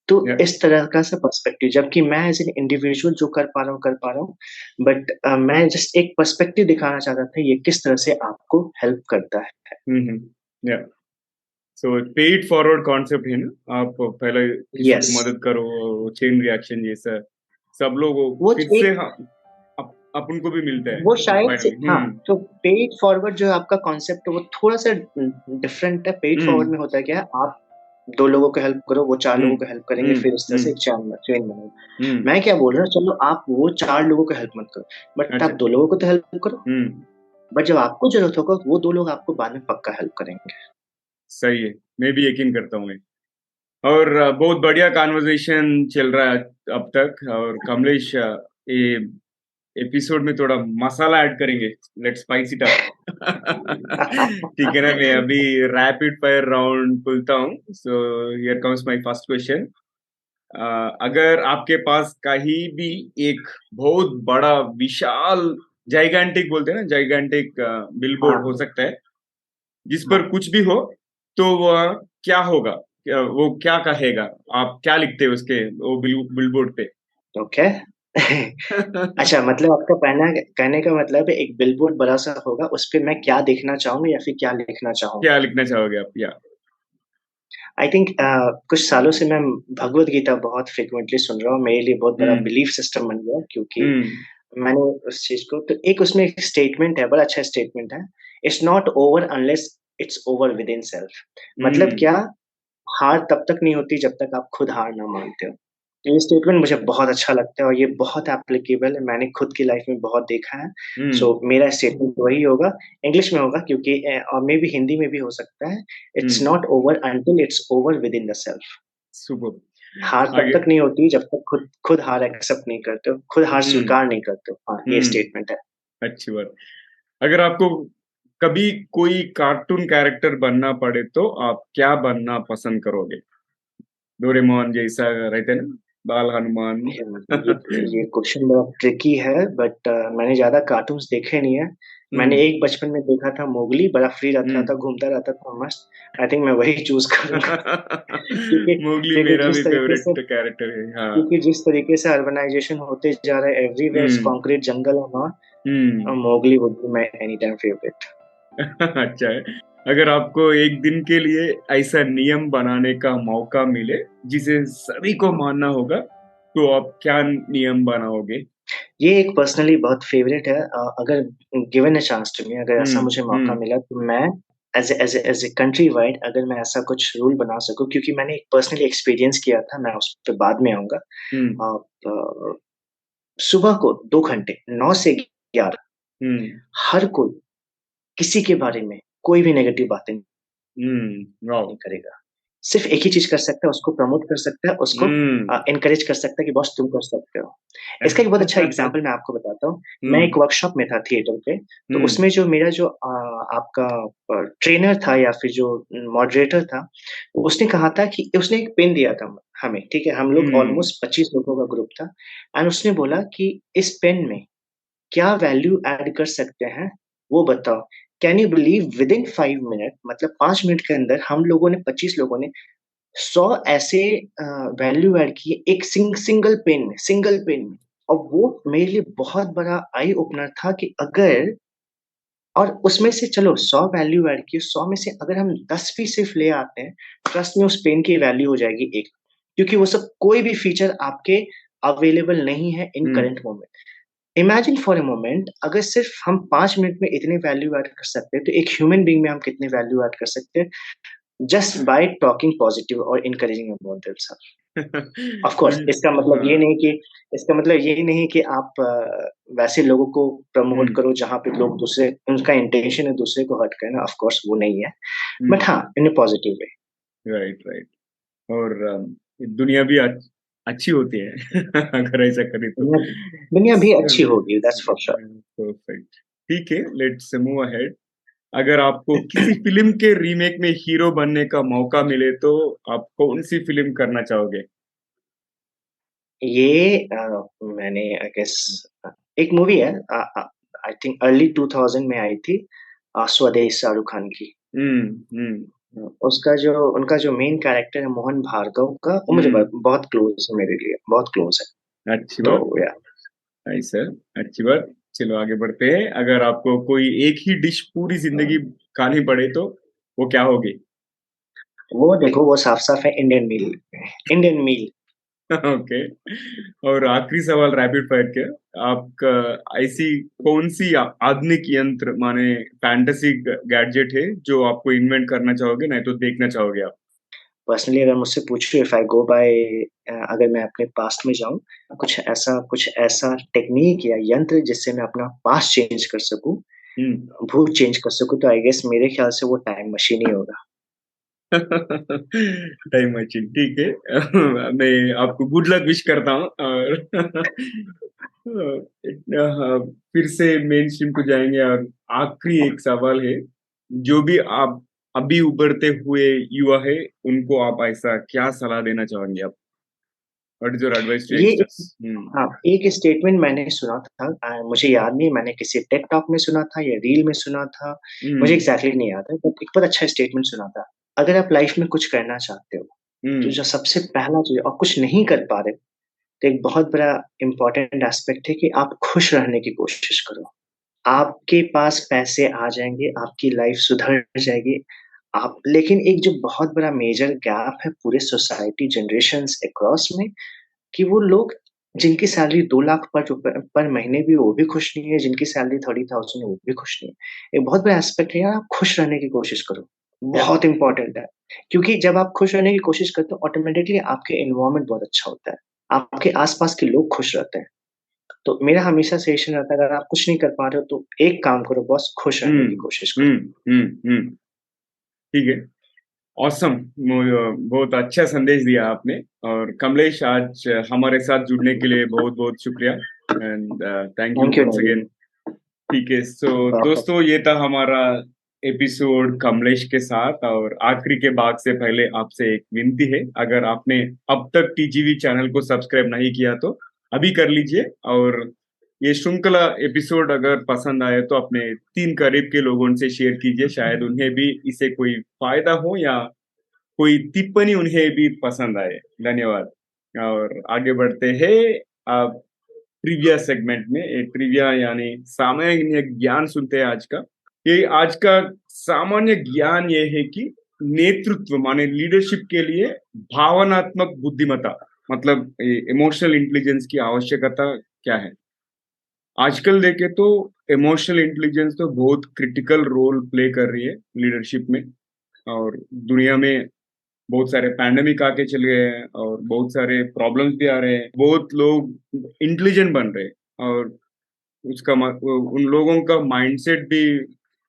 तो या। इस तरह का सा पर्सपेक्टिव, जबकि मैं एज़ एन इंडिविजुअल जो कर पा रहा हूँ, बट मैं जस्ट एक पर्सपेक्टिव दिखाना चाहता था, ये किस तरह से आपको हेल्प करता है। या। सो पे इट फॉरवर्ड कॉन्सेप्ट है ना, आप पहले किसी को यस, मदद करो, चेन रिएक्शन जैसा सब लोग वो फिर से, एक हाँ, अपन को भी मिलता है वो शायद से, फाइनली। हाँ, तो पे इट फॉरवर्ड जो आपका कॉन्सेप्ट है, वो थोड़ा-सा डिफरेंट है। पे इट फॉरवर्ड हम्म। में होता है क्या है, आप 2 लोगों को हेल्प करो, वो 4 लोगों हम्म। को हेल्प करेंगे, हम्म। फिर इस तरह से हम्म। एक चेन बनेगा। हम्म। मैं क्या बोल रहा हूँ, चलो आप वो 4 लोगों को हेल्प मत करो, बट अच्छा। आप 2 लोगों को तो हेल्प करो। हम्म। बट जब आपको ज़रूरत होगा, वो 2 लोग आपको बाद में पक्का हेल्प करेंगे। सही है, मैं भी यकीन करता हूँ मैं। और बहुत बढ़िया कॉन्वर्जेशन चल रहा है अब तक। और कमलेश, ये एपिसोड में थोड़ा मसाला ऐड करेंगे, लेट्स स्पाइस इट अप। ठीक है ना, मैं अभी रैपिड फायर राउंड खुलता हूँ। So here comes my first question. अगर आपके पास कहीं भी एक बहुत बड़ा विशाल, जाइगैंटिक बोलते हैं ना, जाइगैंटिक बिलबोर्ड हो हाँ, सकता है जिस पर हाँ, कुछ भी हो, तो वह क्या होगा? वो क्या कहेगा? आप क्या लिखते हो उसके वो बिलबोर्ड पे? ओके। अच्छा, मतलब आपका कहने का मतलब है एक बिलबोर्ड बड़ा-सा होगा, उसपे मैं क्या देखना चाहूँगा या फिर क्या लिखना चाहूँगा? क्या लिखना चाहोगे आप? या आई थिंक कुछ सालों से मैं भगवद गीता बहुत फ्रीक्वेंटली सुन रहा हूँ, मेरे लिए बहुत बड़ा हम्म बिलीफ सिस्टम बन गया क्योंकि हम्म मैंने उस चीज़ को तो एक उसमें एक स्टेटमेंट है, बड़ा अच्छा स्टेटमेंट है, it's not over unless it's over within self. मतलब हम्म क्या, हार तब तक नहीं होती जब तक आप खुद हार ना मानते हो। ये स्टेटमेंट मुझे बहुत अच्छा लगता है और ये बहुत एप्लीकेबल है, मैंने खुद की लाइफ में बहुत देखा है। सो हम्म मेरा स्टेटमेंट वही होगा, इंग्लिश में होगा क्योंकि और मेबी हिंदी में भी हो सकता है, it's hmm not over until it's over within the self. हार सुपर। तब आगे। तक नहीं होती जब तक खुद खुद हार एक्सेप्ट नहीं करते हो, खुद हार हम्म स्वीकार नहीं करते हो। हाँ, ये हम्म स्टेटमेंट है। अच्छी बात। अगर आपको कभी कोई कार्टून कैरेक्टर बनना पड़े तो आप क्या बनना पसंद करोगे? डोरेमोन जैसा रहते हैं ना, बाल हनुमान। ये क्वेश्चन बड़ा ट्रिकी है बट मैंने ज़्यादा कार्टून्स देखे नहीं है। मैंने हम्म एक बचपन में देखा था मोगली, बड़ा फ्री रहता था, हम्म घूमता रहता था मस्त। आई थिंक मैं वही चूज़ करूँगा क्योंकि मोगली क्योंकि मेरा भी जिस तरीके से फेवरेट कैरेक्टर है, हाँ। क्योंकि जिस तरीके से अर्बनाइज़ेशन होते जा रहा है, एवरीवेयर हम्म कंक्रीट जंगल है वहाँ, hmm Mowgli would be my any time favourite. अच्छा है। अगर आपको एक दिन के लिए ऐसा नियम बनाने का मौका मिले जिसे सभी को मानना होगा, तो आप क्या नियम बनाओगे? ये एक पर्सनली बहुत फेवरेट है, अगर given a chance to me, अगर ऐसा मुझे मौका हम्म मिला तो मैं एज़ ए कंट्री वाइड अगर मैं ऐसा कुछ रूल बना सकूँ क्योंकि मैंने एक पर्सनली एक्सपीरियंस किया था, मैं उस पे बाद में आऊँगा। हम्म अ, प सुबह को 2 घंटे 9 से 11 हम्म हर कोई किसी के बारे में कोई भी नेगेटिव बातें वाओ। नहीं करेगा। सिर्फ़ एक ही चीज़ कर सकता है, उसको प्रमोट कर सकता है, उसको हम्म एनकरेज कर सकता है कि बॉस तुम कर सकते हो। इसका एक बहुत अच्छा एग्ज़ाम्पल मैं आपको बताता हूँ। मैं हम्म एक वर्कशॉप में था थिएटर पे, तो हम्म उसमें जो मेरा जो आपका ट्रेनर था या फिर जो मॉडरेटर था, उसने कहा था कि उसने एक पेन दिया था हमें, ठीक है? हम लोग हम्म ऑलमोस्ट 25 लोगों का ग्रुप था एंड उसने बोला कि इस पेन में क्या वैल्यू ऐड कर सकते हैं, वो बताओ। Can you believe within 5 minute मतलब 5 मिनट के अंदर हम लोगों ने 25 लोगों ने 100 ऐसे वैल्यू ऐड किए एक सिंगल पेन में और वो मेरे लिए बहुत बड़ा आई ओपनर था कि अगर और उसमें से चलो 100 वैल्यू ऐड किए, 100 में से अगर हम 10 भी सिर्फ ले आते हैं, ट्रस्ट में उस पेन की वैल्यू हो जाएगी 1 क्योंकि वो सब कोई भी फीचर आपके अवेलेबल नहीं है in hmm current moment. Imagine for a moment अगर सिर्फ हम 5 मिनट में इतने वैल्यू ऐड कर सकते हैं, तो एक ह्यूमन बीइंग में हम कितने वैल्यू ऐड कर सकते हैं जस्ट बाय टॉकिंग पॉजिटिव और encouraging about themselves. Of course हाँ इसका मतलब ये नहीं कि आप वैसे लोगों को प्रमोट हम्म करो जहाँ पे लोग दूसरे उनका इंटेंशन है दूसरे को हर्ट करना, ऑफ कोर्स वो नहीं है। बट हम्म हाँ, in a positive way. Right right. और दुनिया भी अच्छी होती है अगर ऐसा करें तो। दुनिया दुनिया भी अच्छी होगी, दैट्स फॉर श्योर। परफेक्ट। ठीक है, लेट्स मूव अहेड। अगर आपको किसी फिल्म के रीमेक में हीरो बनने का मौका मिले तो आप कौन सी फिल्म करना चाहोगे? ये मैंने आई गेस एक मूवी है आई थिंक अर्ली 2000 में आई थी, स्वदेश शाहरुख खान की। हम्म उसका जो उनका जो मेन कैरेक्टर है मोहन भार्गव का, वो मुझे हम्म बहुत क्लोज़ है मेरे लिए, बहुत क्लोज़ है। अच्छी तो बात। या ऐसा अच्छी बात। चलो आगे बढ़ते हैं। अगर आपको कोई एक ही डिश पूरी जिंदगी खानी पड़े तो वो क्या होगी? वो देखो वो साफ-साफ है इंडियन मील, इंडियन मील। ओके। और आखिरी सवाल रैपिड फायर के, आपका ऐसी कौन सी आधुनिक यंत्र माने फैंटेसी गैजेट है जो आपको इन्वेंट करना चाहोगे, नहीं तो देखना चाहोगे आप? पर्सनली अगर मुझसे पूछो इफ आई गो बाय अगर मैं अपने पास्ट में जाऊँ, कुछ ऐसा टेक्नीक या यंत्र जिससे मैं अपना पास्ट चेंज कर सकूँ, हम्म भूत चेंज कर सकूँ, तो आई गेस मेरे ख्याल से वो टाइम मशीन ही होगा। टाइम मशीन, ठीक है। मैं आपको गुड लक विश करता हूँ और हाँ, फिर से मेन स्ट्रीम को जाएंगे और आखिरी एक सवाल है, जो भी आप अभी उभरते हुए युवा है, उनको आप ऐसा क्या सलाह देना चाहेंगे आप? What is your advice to ये यंगस्टर्स? हाँ, एक स्टेटमेंट मैंने सुना था, मुझे याद नहीं, मैंने किसी टेड टॉक में सुना था या रील में सुना था, मुझे हम्म। एग्ज़ैक्टली नहीं याद है, बट एक बहुत अच्छा स्टेटमेंट सुना था। अगर आप लाइफ़ में कुछ करना चाहते हो, तो हम्म। जो सबसे पहला चीज़ और कुछ नहीं कर पा रहे, तो एक बहुत बड़ा इम्पोर्टेंट एस्पेक्ट है कि आप खुश रहने की कोशिश करो। आपके पास पैसे आ जाएँगे, आपकी लाइफ़ सुधर जाएगी, आप लेकिन एक जो बहुत बड़ा मेजर गैप है पूरे सोसाइटी जनरेशन्स अक्रॉस में, कि वो लोग जिनकी सैलरी 2 लाख पर महीने भी वो भी खुश नहीं है, जिनकी सैलरी 30,000 है वो भी खुश नहीं है। एक बहुत बड़ा एस्पेक्ट है यार, आप खुश रहने की कोशिश करो, या। बहुत इम्पोर्टेंट है। क्योंकि जब आप खुश रहने की कोशिश करते हो ऑटोमैटिकली आपके एनवायरनमेंट बहुत अच्छा होता है, आपके आस-पास के लोग खुश रहते हैं। तो मेरा हमेशा सजेशन रहता है, अगर आप कुछ नहीं कर पा रहे हो तो एक काम करो बस, खुश रहने हम्म। की कोशिश करो। हम्म। हम्म। ठीक है। ऑसम। बहुत अच्छा संदेश दिया आपने। और कमलेश, आज हमारे साथ जुड़ने के लिए बहुत बहुत शुक्रिया, and thank you thank you once Naveen. Again. ठीक है, सो परफेक्ट। दोस्तों, ये था हमारा एपिसोड कमलेश के साथ। और आखिरी के भाग से पहले आपसे एक विनती है, अगर आपने अब तक टीजीवी चैनल को सब्सक्राइब नहीं किया तो अभी कर लीजिए। और ये श्रृंखला एपिसोड अगर पसंद आए तो अपने 3 करीब के लोगों से शेयर कीजिए, शायद उन्हें भी इसे कोई फायदा हो या कोई टिप्पणी उन्हें भी पसंद आए। धन्यवाद। और आगे बढ़ते हैं आप ट्रिविया सेगमेंट में। ट्रिविया यानी सामान्य ज्ञान सुनते हैं आज का। ये आज का सामान्य ज्ञान ये है कि नेतृत्व माने लीडरशिप के लिए भावनात्मक बुद्धिमत्ता, मतलब इमोशनल इंटेलिजेंस की आवश्यकता क्या है। आजकल देखे तो इमोशनल इंटेलिजेंस तो बहुत क्रिटिकल रोल प्ले कर रही है लीडरशिप में। और दुनिया में बहुत सारे पैंडेमिक आके चले गए हैं और बहुत सारे प्रॉब्लम्स भी आ रहे हैं, बहुत लोग इंटेलिजेंट बन रहे हैं और उन लोगों का माइंडसेट भी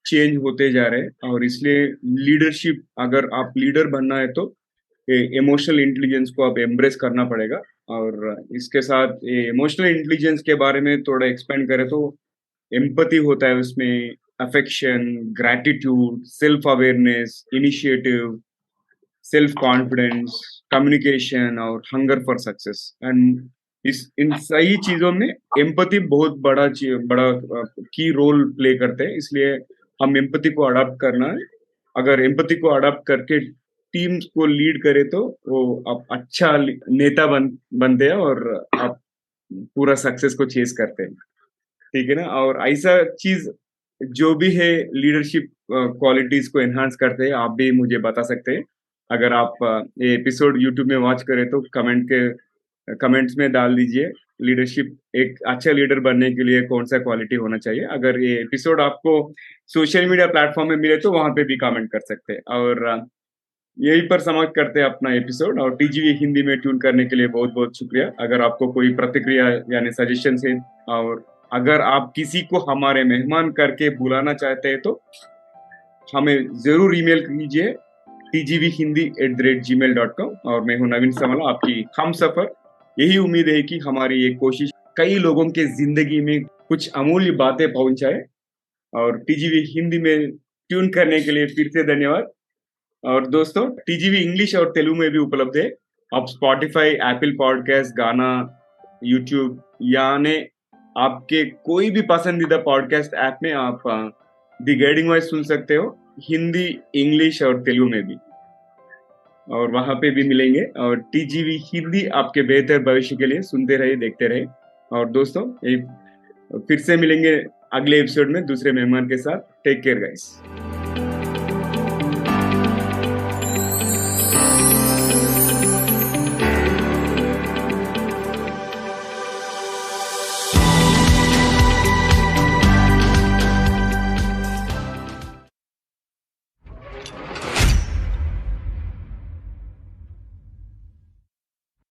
चेंज होते जा रहे हैं। और इसलिए लीडरशिप, अगर आप लीडर बनना है तो इमोशनल इंटेलिजेंस को आप एम्ब्रेस करना पड़ेगा। और इसके साथ इमोशनल इंटेलिजेंस के बारे में थोड़ा एक्सपेंड करें तो एम्पैथी होता है उसमें, affection, gratitude, self awareness, initiative, self confidence, communication और हंगर फॉर सक्सेस। एंड इस इन सही चीजों में एम्पैथी बहुत बड़ा की रोल प्ले करते हैं। इसलिए हम एम्पैथी को अडॉप्ट करना है। अगर एम्पैथी को अडॉप्ट करके टीम्स को लीड करे तो वो आप अच्छा नेता बनते हैं और आप पूरा सक्सेस को चेस करते हैं। ठीक है ना। और ऐसा चीज जो भी है लीडरशिप क्वालिटीज को एनहांस करते हैं, आप भी मुझे बता सकते हैं। अगर आप ये एपिसोड यूट्यूब में वॉच करें तो कमेंट्स में डाल दीजिए, लीडरशिप एक अच्छा लीडर बनने के लिए कौन सा क्वालिटी होना चाहिए। अगर ये एपिसोड आपको सोशल मीडिया प्लेटफॉर्म में मिले तो वहां पे भी कमेंट कर सकते हैं। और यहीं पर समाप्त करते हैं अपना एपिसोड। और टीजीवी हिंदी में ट्यून करने के लिए बहुत बहुत शुक्रिया। अगर आपको कोई प्रतिक्रिया यानी सजेशन है, और अगर आप किसी को हमारे मेहमान करके बुलाना चाहते हैं तो हमें जरूर ईमेल कीजिए tgvhindi@gmail.com। और मैं हूं नवीन समला, आपकी हम सफर। यही उम्मीद है कि हमारी ये कोशिश कई लोगों के जिंदगी में कुछ अमूल्य बातें पहुंचाए। और टीजीवी हिंदी में ट्यून करने के लिए फिर से धन्यवाद। और दोस्तों, टीजीवी इंग्लिश और तेलुगु में भी उपलब्ध है। आप स्पॉटिफाई, एप्पल पॉडकास्ट, गाना, यूट्यूब यानी आपके कोई भी पसंदीदा पॉडकास्ट ऐप में आप द गाइडिंग वॉइस सुन सकते हो, हिंदी, इंग्लिश और तेलुगु में भी। और वहां पे भी मिलेंगे। और टीजीवी हिंदी आपके बेहतर भविष्य के लिए सुनते रहे, देखते रहे। और दोस्तों, फिर से मिलेंगे अगले एपिसोड में दूसरे मेहमान के साथ। Take care guys.